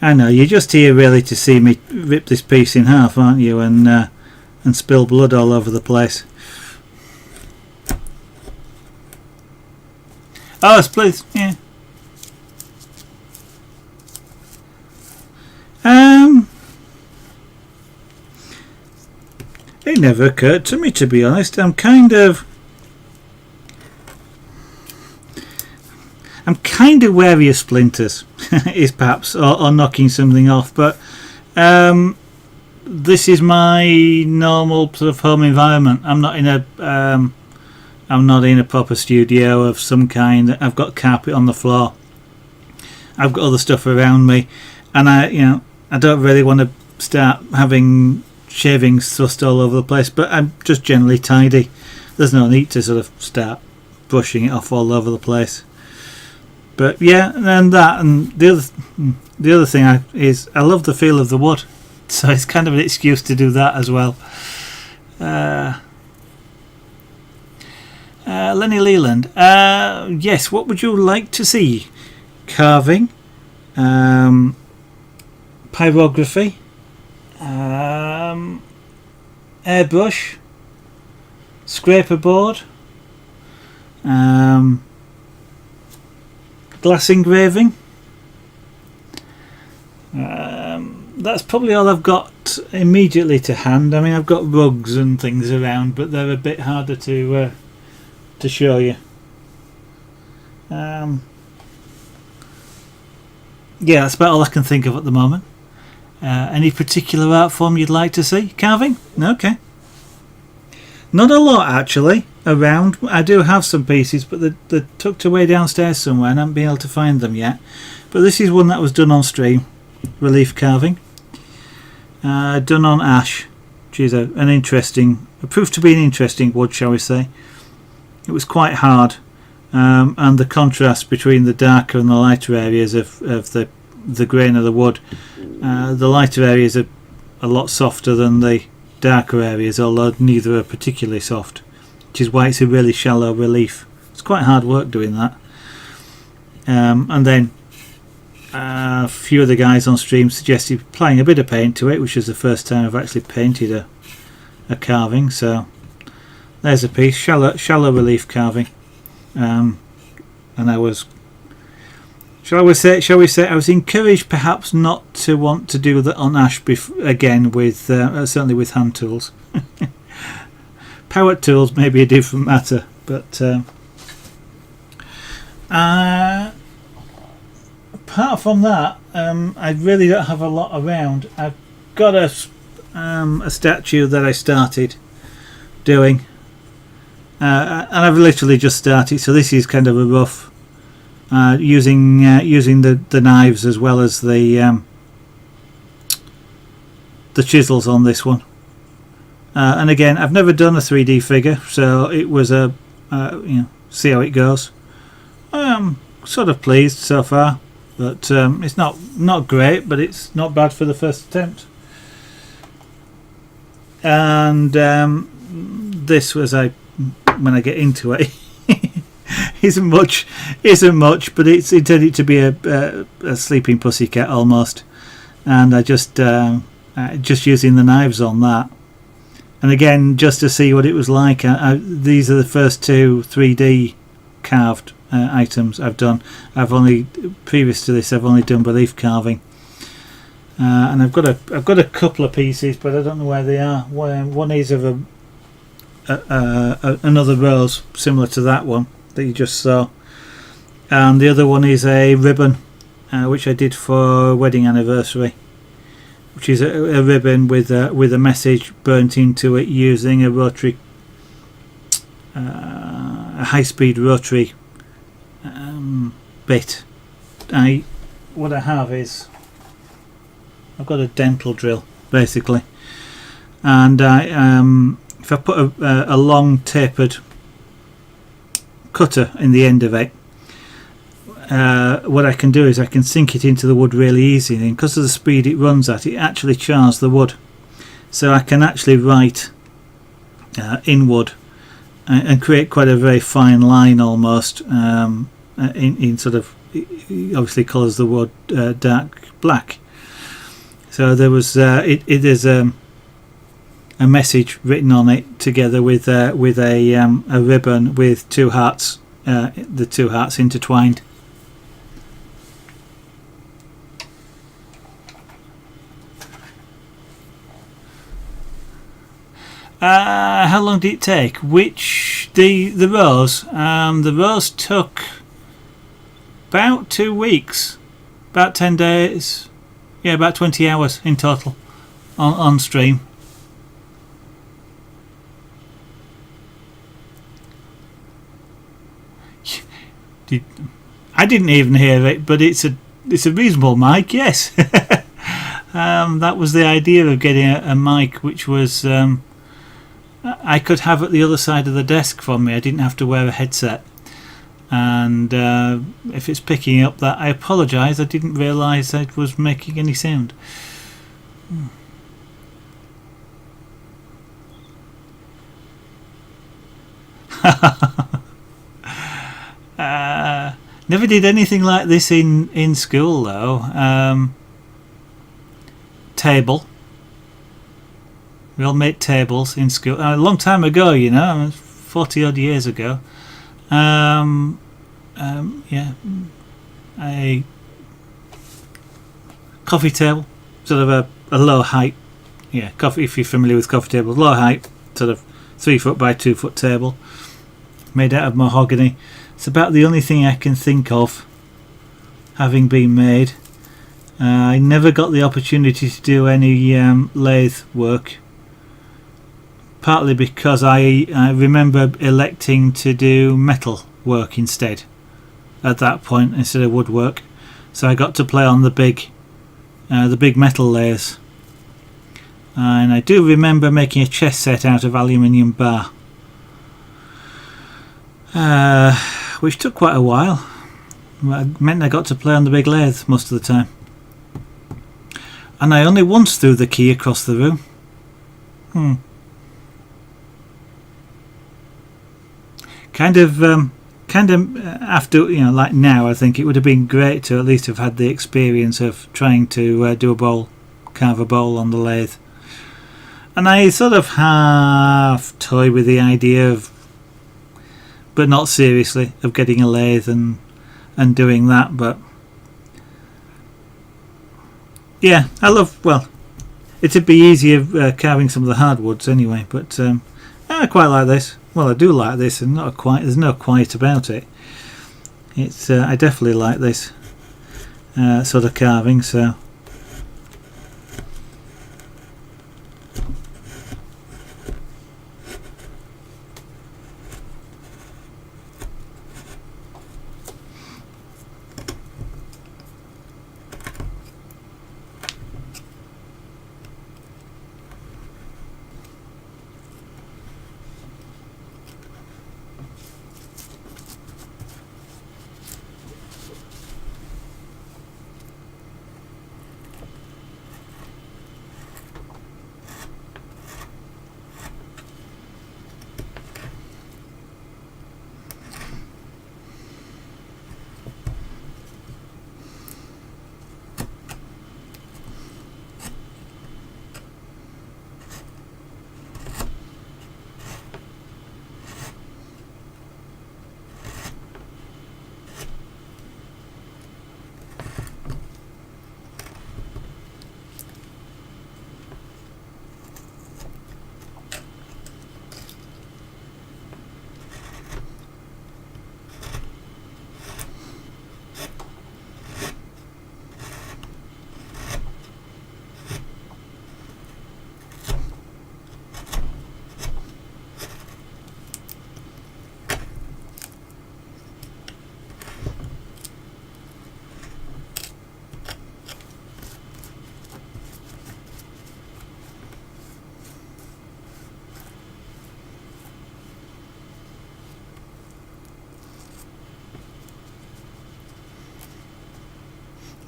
I know you're just here really to see me rip this piece in half, aren't you, and spill blood all over the place. Oh, split, yeah. It never occurred to me, to be honest. I'm kind of wary of splinters, is perhaps, or knocking something off. But this is my normal sort of home environment. I'm not in a proper studio of some kind. I've got carpet on the floor. I've got other stuff around me, and I don't really want to start having shavings thrust all over the place. But I'm just generally tidy. There's no need to sort of start brushing it off all over the place. But yeah, and the other thing is I love the feel of the wood, so it's kind of an excuse to do that as well. Lenny Leland, yes, what would you like to see? Carving, pyrography, airbrush, scraper board, glass engraving. That's probably all I've got immediately to hand. I mean, I've got rugs and things around, but they're a bit harder to show you. Yeah, that's about all I can think of at the moment. Any particular art form you'd like to see? Carving? Okay. Not a lot actually around. I do have some pieces, but they're tucked away downstairs somewhere and I haven't been able to find them yet. But this is one that was done on stream, relief carving, done on ash, which is it proved to be an interesting wood, shall we say. It was quite hard, and the contrast between the darker and the lighter areas of the grain of the wood, the lighter areas are a lot softer than the darker areas, although neither are particularly soft, which is why it's a really shallow relief. It's quite hard work doing that. And then a few of the guys on stream suggested applying a bit of paint to it, which is the first time I've actually painted a carving. So there's a piece, shallow relief carving, and I was, shall we say, I was encouraged perhaps not to want to do that on ash again with certainly with hand tools. Power tools may be a different matter, but apart from that, I really don't have a lot around. I've got a statue that I started doing, and I've literally just started, so this is kind of a rough, using the knives as well as the chisels on this one. And again, I've never done a 3D figure, so it was a see how it goes. I'm sort of pleased so far, but it's not great, but it's not bad for the first attempt. And this was when I get into it, isn't much, but it's intended to be a sleeping pussycat almost, and I just using the knives on that. And again, just to see what it was like, these are the first two 3D carved items I've done. Previous to this, I've only done relief carving, and I've got a couple of pieces, but I don't know where they are. One is of another rose similar to that one that you just saw, and the other one is a ribbon which I did for a wedding anniversary, which is a ribbon with a message burnt into it using a rotary, a high-speed rotary bit. What I have is I've got a dental drill basically, and if I put a long tapered cutter in the end of it, what I can do is I can sink it into the wood really easily, and because of the speed it runs at, it actually chars the wood, so I can actually write in wood and create quite a very fine line almost, in sort of, obviously colours the wood dark black. So there was it is a message written on it together with a ribbon with two hearts, the two hearts intertwined. How long did it take? The rose? The rose took about 2 weeks, about 10 days, yeah, about 20 hours in total on stream. I didn't even hear it, but it's a reasonable mic, yes. That was the idea of getting a mic which was I could have at the other side of the desk from me. I didn't have to wear a headset, and if it's picking up that, I apologise, I didn't realise it was making any sound. Never did anything like this in school though. Table. We all made tables in school a long time ago, 40 odd years ago. Yeah, a coffee table, sort of a low height. Yeah, coffee. If you're familiar with coffee tables, low height, sort of 3 foot by 2 foot table, made out of mahogany. It's about the only thing I can think of having been made. I never got the opportunity to do any lathe work, partly because I remember electing to do metal work instead at that point instead of woodwork, so I got to play on the big metal lathes, and I do remember making a chess set out of aluminium bar, which took quite a while. It meant I got to play on the big lathe most of the time, and I only once threw the key across the room. Kind of kind of after, like now, I think it would have been great to at least have had the experience of trying to do a bowl, carve a bowl on the lathe. And I sort of half toy with the idea of, but not seriously, of getting a lathe and doing that. But yeah, I love, well, it'd be easier carving some of the hardwoods anyway, but I quite like this. Well, I do like this, and there's no quiet about it. It's I definitely like this sort of carving, so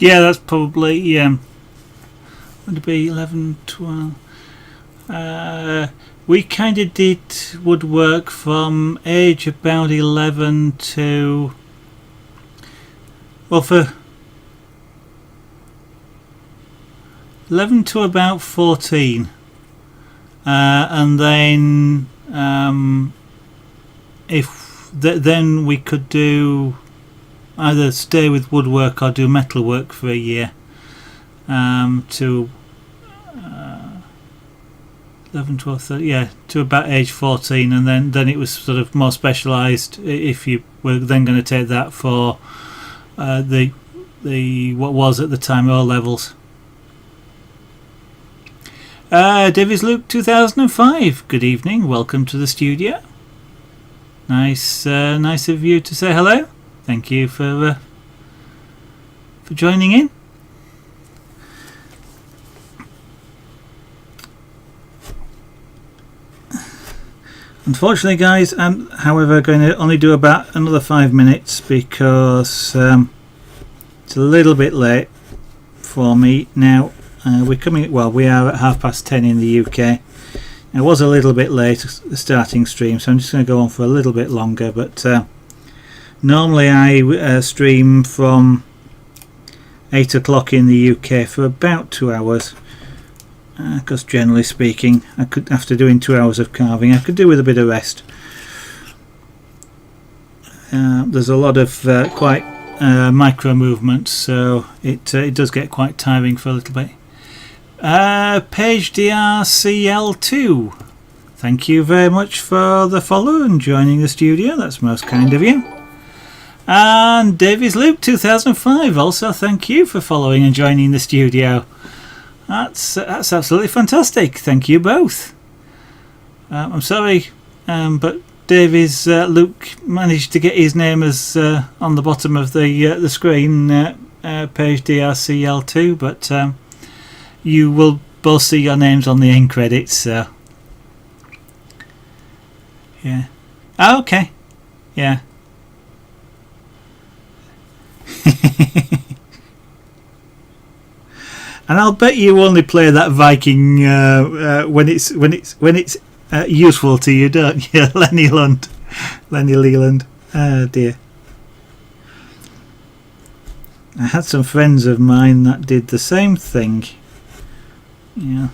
yeah, that's probably would it be 11, 12? We kind of did woodwork from age about 11 to, well, for 11 to about 14, and then then we could do either stay with woodwork or do metalwork for a year, to 11, 12, 13, yeah, to about age 14, and then it was sort of more specialised if you were then going to take that for the what was at the time O levels. Davies Luke 2005, good evening, welcome to the studio. Nice of you to say hello. Thank you for joining in. Unfortunately, guys, I'm, however, going to only do about another 5 minutes because it's a little bit late for me now. We're coming. Well, we are at 10:30 in the UK. It was a little bit late starting stream, so I'm just going to go on for a little bit longer. But normally I stream from 8 o'clock in the UK for about 2 hours. Because generally speaking, I could, after doing 2 hours of carving, I could do with a bit of rest. There's a lot of quite micro movements, so it does get quite tiring for a little bit. Page DRCL2, thank you very much for the follow and joining the studio. That's most kind of you. And Davies Luke 2005, also thank you for following and joining the studio. That's absolutely fantastic. Thank you both. I'm sorry, but Davies Luke managed to get his name as on the bottom of the screen, page DRCL2, but you will both see your names on the end credits. So yeah. Oh, okay. Yeah. And I'll bet you only play that Viking when it's useful to you, don't you, Lenny Leland? Oh dear. I had some friends of mine that did the same thing. Yeah.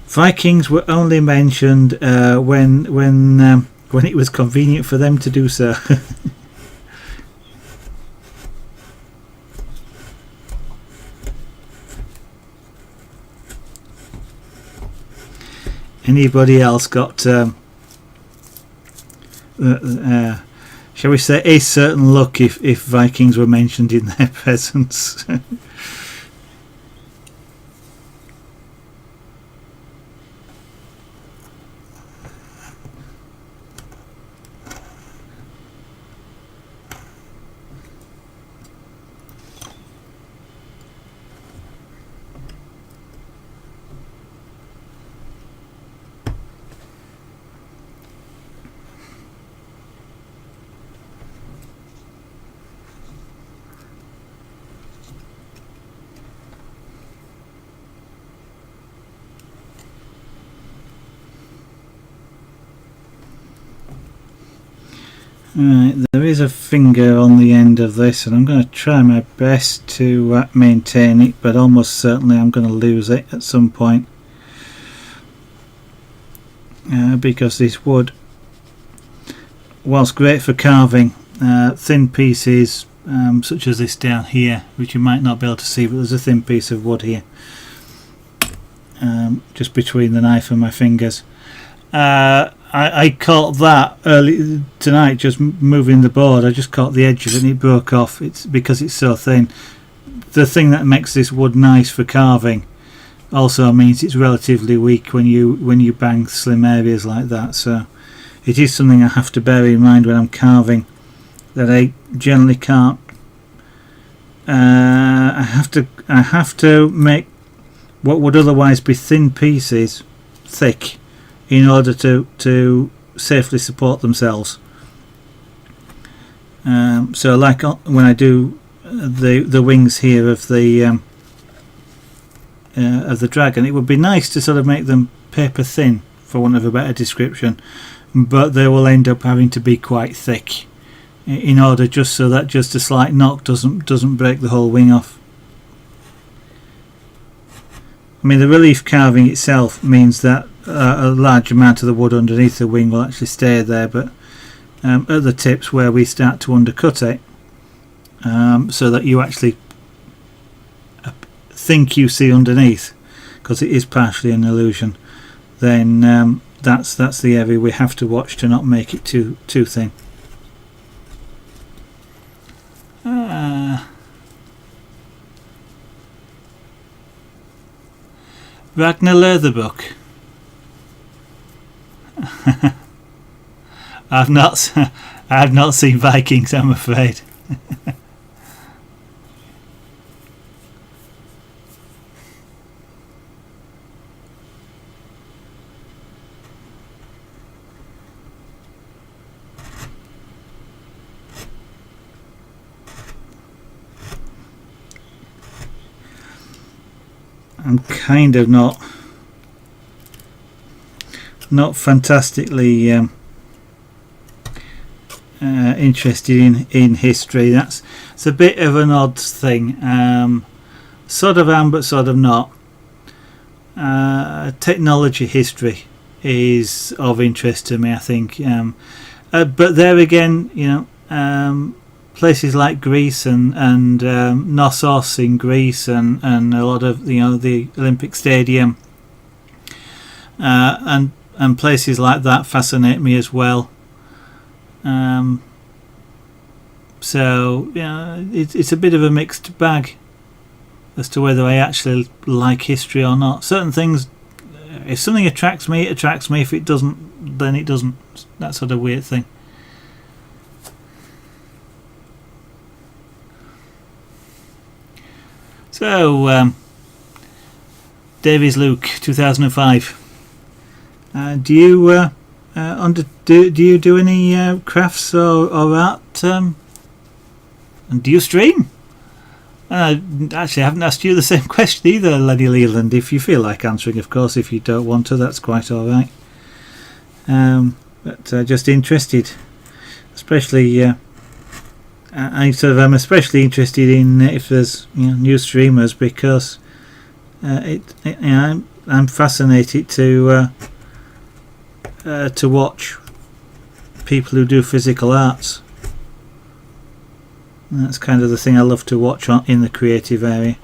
Vikings were only mentioned when it was convenient for them to do so. Anybody else got shall we say a certain look if Vikings were mentioned in their presence? Right, there is a finger on the end of this, and I'm going to try my best to maintain it, but almost certainly I'm going to lose it at some point, because this wood, whilst great for carving, thin pieces such as this down here, which you might not be able to see, but there's a thin piece of wood here, just between the knife and my fingers. I caught that early tonight, just moving the board. I just caught the edge of it and it broke off. It's because it's so thin. The thing that makes this wood nice for carving also means it's relatively weak when you bang slim areas like that. So it is something I have to bear in mind when I'm carving, that I generally can't. I have to make what would otherwise be thin pieces thick in order to safely support themselves. So like when I do the wings here of the dragon, it would be nice to sort of make them paper thin, for want of a better description, but they will end up having to be quite thick in order just so that just a slight knock doesn't break the whole wing off. I mean, the relief carving itself means that a large amount of the wood underneath the wing will actually stay there, but at the tips where we start to undercut it, so that you actually think you see underneath, because it is partially an illusion, then that's the area we have to watch to not make it too thin. Ragnar Leatherbook. I've not seen Vikings, I'm afraid. I'm kind of not fantastically interested in history. It's a bit of an odd thing. Sort of am, but sort of not. Technology history is of interest to me, I think. But there again, you know, places like Greece and Knossos in Greece and a lot of, you know, the Olympic Stadium and places like that fascinate me as well. So yeah, it's a bit of a mixed bag as to whether I actually like history or not. Certain things, if something attracts me, it attracts me. If it doesn't, then it doesn't. That sort of weird thing. So, Davies Luke, 2005. Do you do any crafts or art? And do you stream? Actually, I haven't asked you the same question either, Lenny Leland. If you feel like answering, of course. If you don't want to, that's quite all right. but just interested, especially I'm especially interested in if there's new streamers, because I'm fascinated to watch people who do physical arts. And that's kind of the thing I love to watch in the creative area.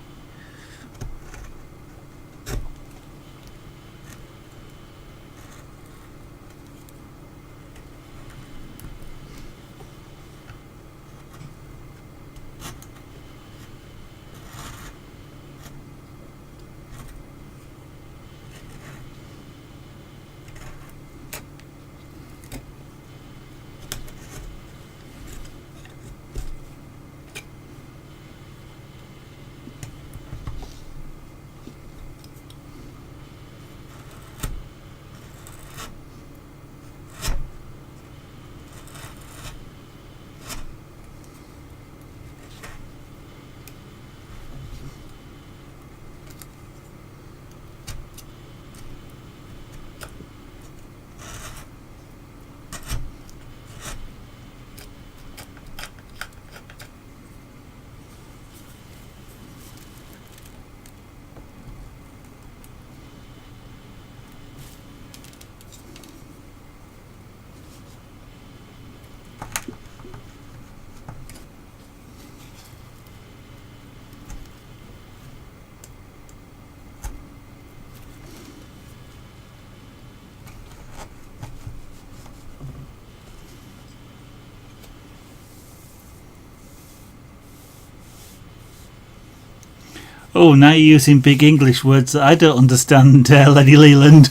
Oh, now you're using big English words that I don't understand, Lenny Leland.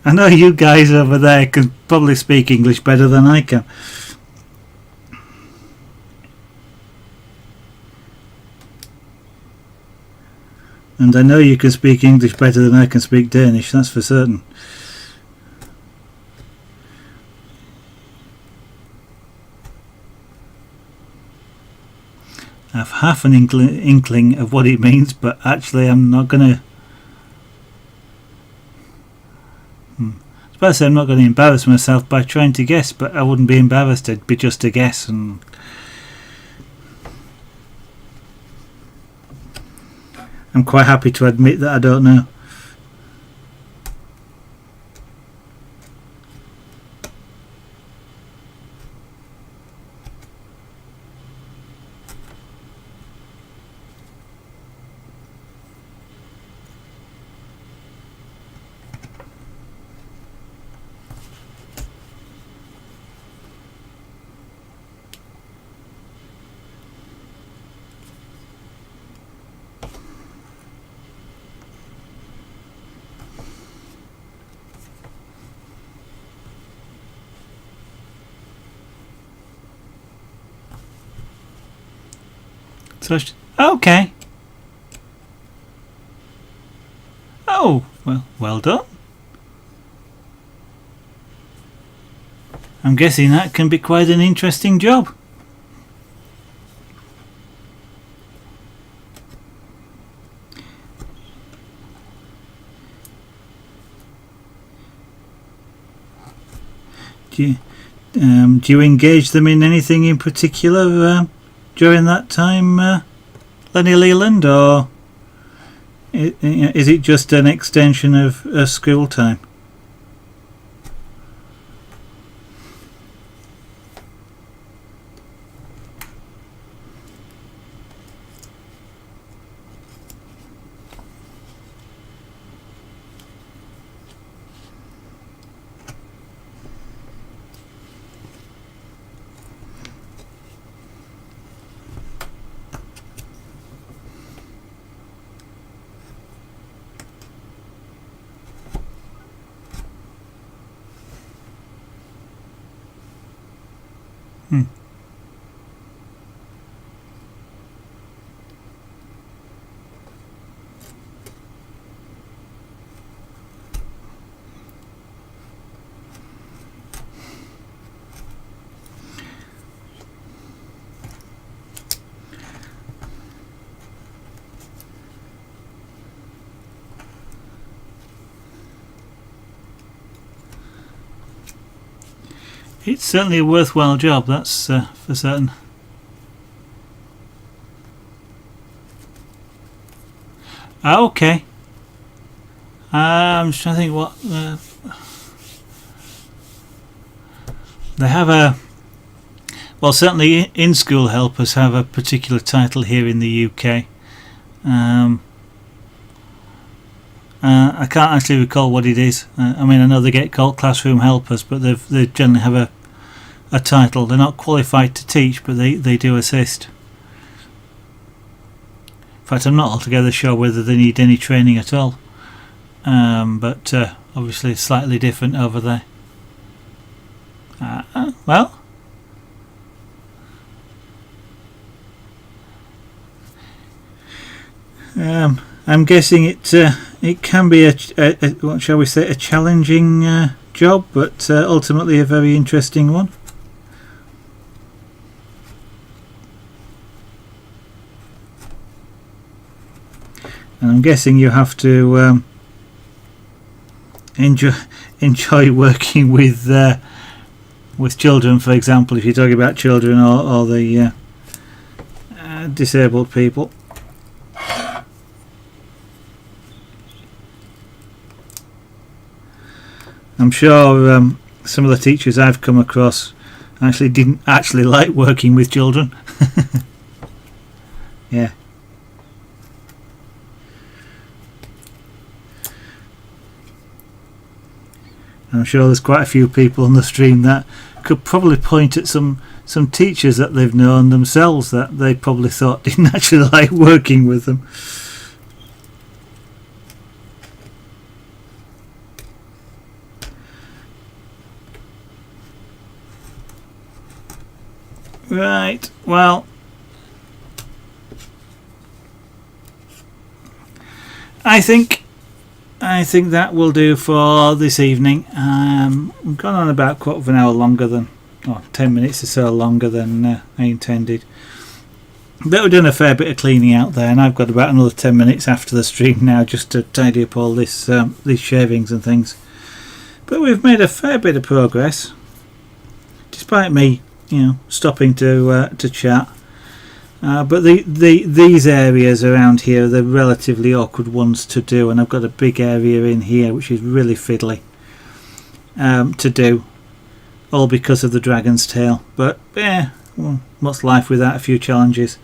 I know you guys over there can probably speak English better than I can. And I know you can speak English better than I can speak Danish, that's for certain. I have half an inkling of what it means, but actually I'm not going to... I suppose I'm not going to embarrass myself by trying to guess, but I wouldn't be embarrassed, it'd be just a guess. And I'm quite happy to admit that I don't know. So, okay. Oh, well done. I'm guessing that can be quite an interesting job. Do you engage them in anything in particular during that time, Lenny Leland, or is it just an extension of school time? it's certainly a worthwhile job, that's for certain. Okay. I'm just trying to think what they have well, certainly in-school helpers have a particular title here in the UK. I can't actually recall what it is. I mean, I know they get called classroom helpers, but they generally have a title. They're not qualified to teach, but they do assist. In fact, I'm not altogether sure whether they need any training at all. But obviously slightly different over there. Well, I'm guessing it can be a what shall we say, a challenging job, but ultimately a very interesting one. And I'm guessing you have to enjoy working with children, for example, if you're talking about children or the disabled people. I'm sure some of the teachers I've come across actually didn't actually like working with children. Yeah. I'm sure there's quite a few people on the stream that could probably point at some teachers that they've known themselves that they probably thought didn't actually like working with them. Right, well, I think that will do for this evening. We've gone on about quarter of an hour longer than, 10 minutes or so longer than I intended. But we've done a fair bit of cleaning out there, and I've got about another 10 minutes after the stream now just to tidy up all this these shavings and things. But we've made a fair bit of progress, despite me, stopping to chat. But these areas around here are the relatively awkward ones to do, and I've got a big area in here which is really fiddly to do, all because of the dragon's tail. But yeah, well, what's life without a few challenges?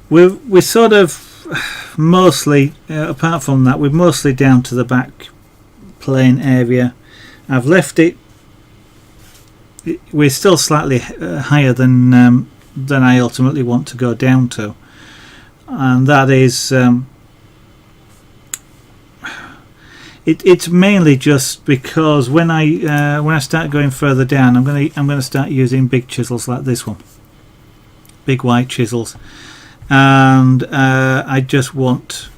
We're sort of mostly, apart from that, we're mostly down to the back plane area. I've left it. We're still slightly higher than I ultimately want to go down to, and that is it's mainly just because when I start going further down, I'm going to start using big chisels like this one, big white chisels, and I just want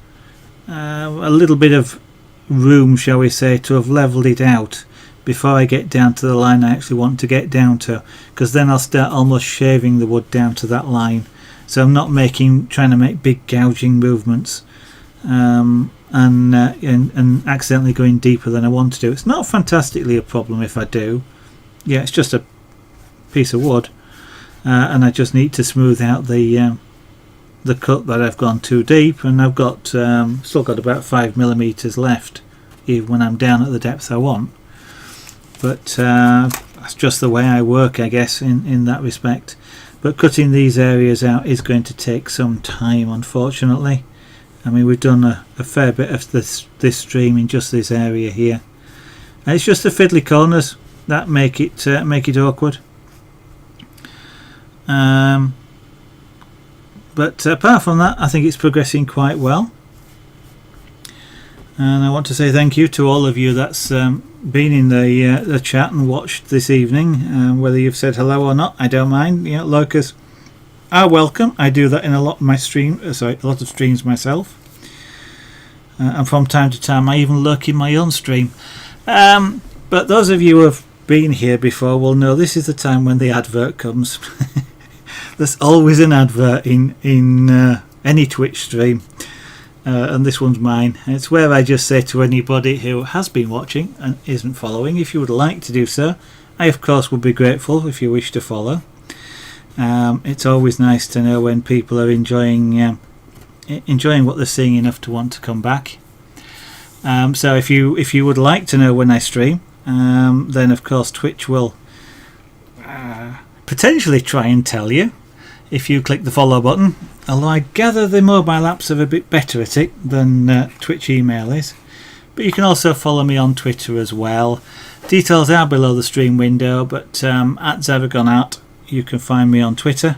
a little bit of room, shall we say, to have leveled it out before I get down to the line I actually want to get down to, because then I'll start almost shaving the wood down to that line, so I'm not trying to make big gouging movements and accidentally going deeper than I want to do. It's not fantastically a problem if I do. Yeah, it's just a piece of wood, and I just need to smooth out the cut that I've gone too deep, and I've got still got about 5mm left even when I'm down at the depth I want. But that's just the way I work, I guess, in that respect. But cutting these areas out is going to take some time, unfortunately. I mean, we've done a fair bit of this stream in just this area here, and it's just the fiddly corners that make it awkward. But apart from that, I think it's progressing quite well. And I want to say thank you to all of you that's been in the chat and watched this evening. Whether you've said hello or not, I don't mind. Lurkers are welcome. I do that in a lot of my a lot of streams myself. And from time to time, I even lurk in my own stream. But those of you who have been here before will know this is the time when the advert comes. There's always an advert in any Twitch stream. And this one's mine. It's where I just say to anybody who has been watching and isn't following, if you would like to do so, I of course would be grateful if you wish to follow. It's always nice to know when people are enjoying what they're seeing enough to want to come back. So if you would like to know when I stream, then of course Twitch will potentially try and tell you if you click the follow button, although I gather the mobile apps are a bit better at it than Twitch email is. But you can also follow me on Twitter as well. Details are below the stream window, but at ZavaGoneArt you can find me on Twitter.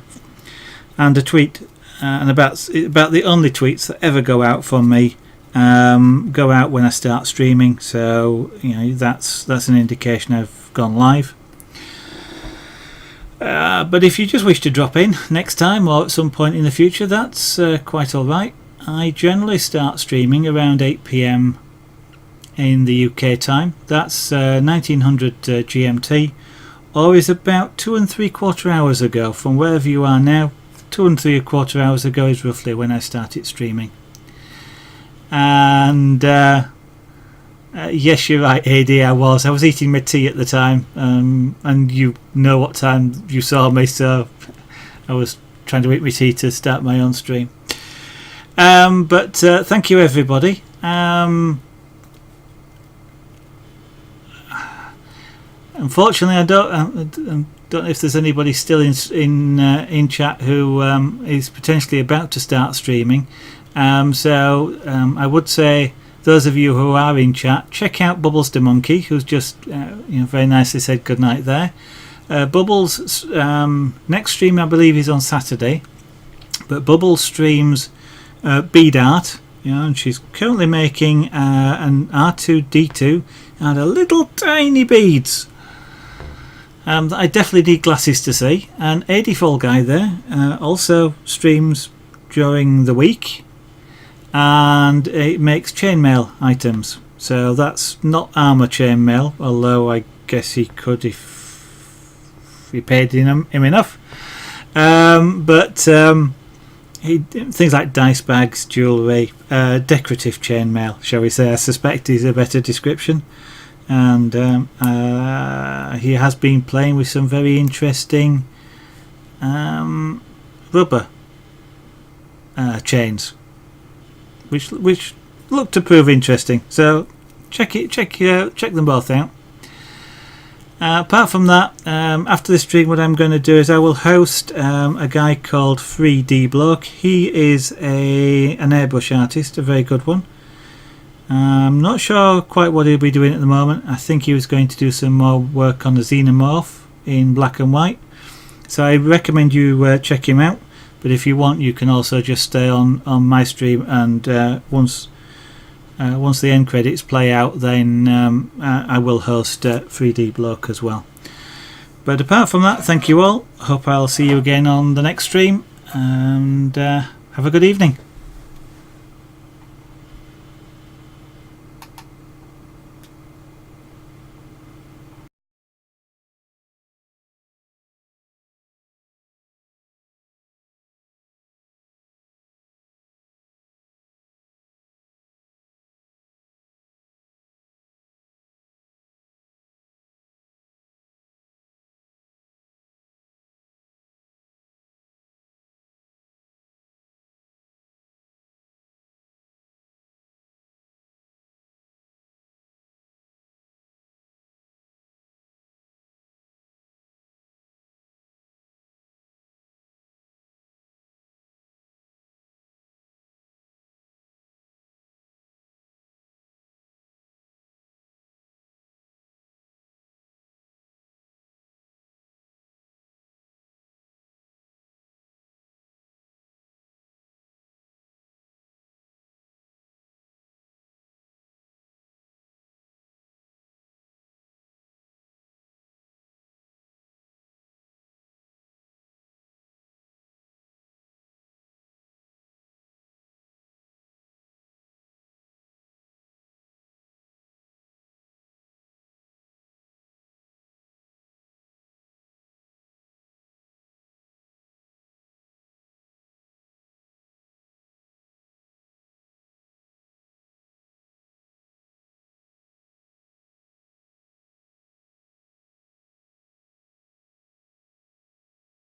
And a tweet, and about the only tweets that ever go out from me go out when I start streaming, so that's an indication I've gone live. But if you just wish to drop in next time or at some point in the future, that's quite alright. I generally start streaming around 8 PM in the UK time. That's 1900 GMT, or is about 2 3/4 hours ago from wherever you are now. 2 3/4 hours ago is roughly when I started streaming. And yes, you're right, AD, I was eating my tea at the time, and you know what time you saw me, so I was trying to eat my tea to start my own stream. But thank you everybody. Unfortunately, I don't know if there's anybody still in chat who is potentially about to start streaming. So I would say those of you who are in chat, check out Bubbles the Monkey, who's just very nicely said good night there. Bubbles' next stream I believe is on Saturday, but Bubbles streams bead art, and she's currently making an R2D2 out of little tiny beads. I definitely need glasses to see. And AD Fall Guy there also streams during the week, and it makes chainmail items. So that's not armour chainmail, although I guess he could if we paid him enough. Things like dice bags, jewellery, decorative chainmail, shall we say, I suspect is a better description. And he has been playing with some very interesting rubber chains, which look to prove interesting. So check them both out. Apart from that, after this stream, what I'm going to do is I will host a guy called 3D Bloke. He is an airbrush artist, a very good one. I'm not sure quite what he'll be doing at the moment. I think he was going to do some more work on the Xenomorph in black and white. So I recommend you check him out. But if you want, you can also just stay on my stream, and once the end credits play out, then I will host 3D Bloke as well. But apart from that, thank you all. Hope I'll see you again on the next stream, and have a good evening.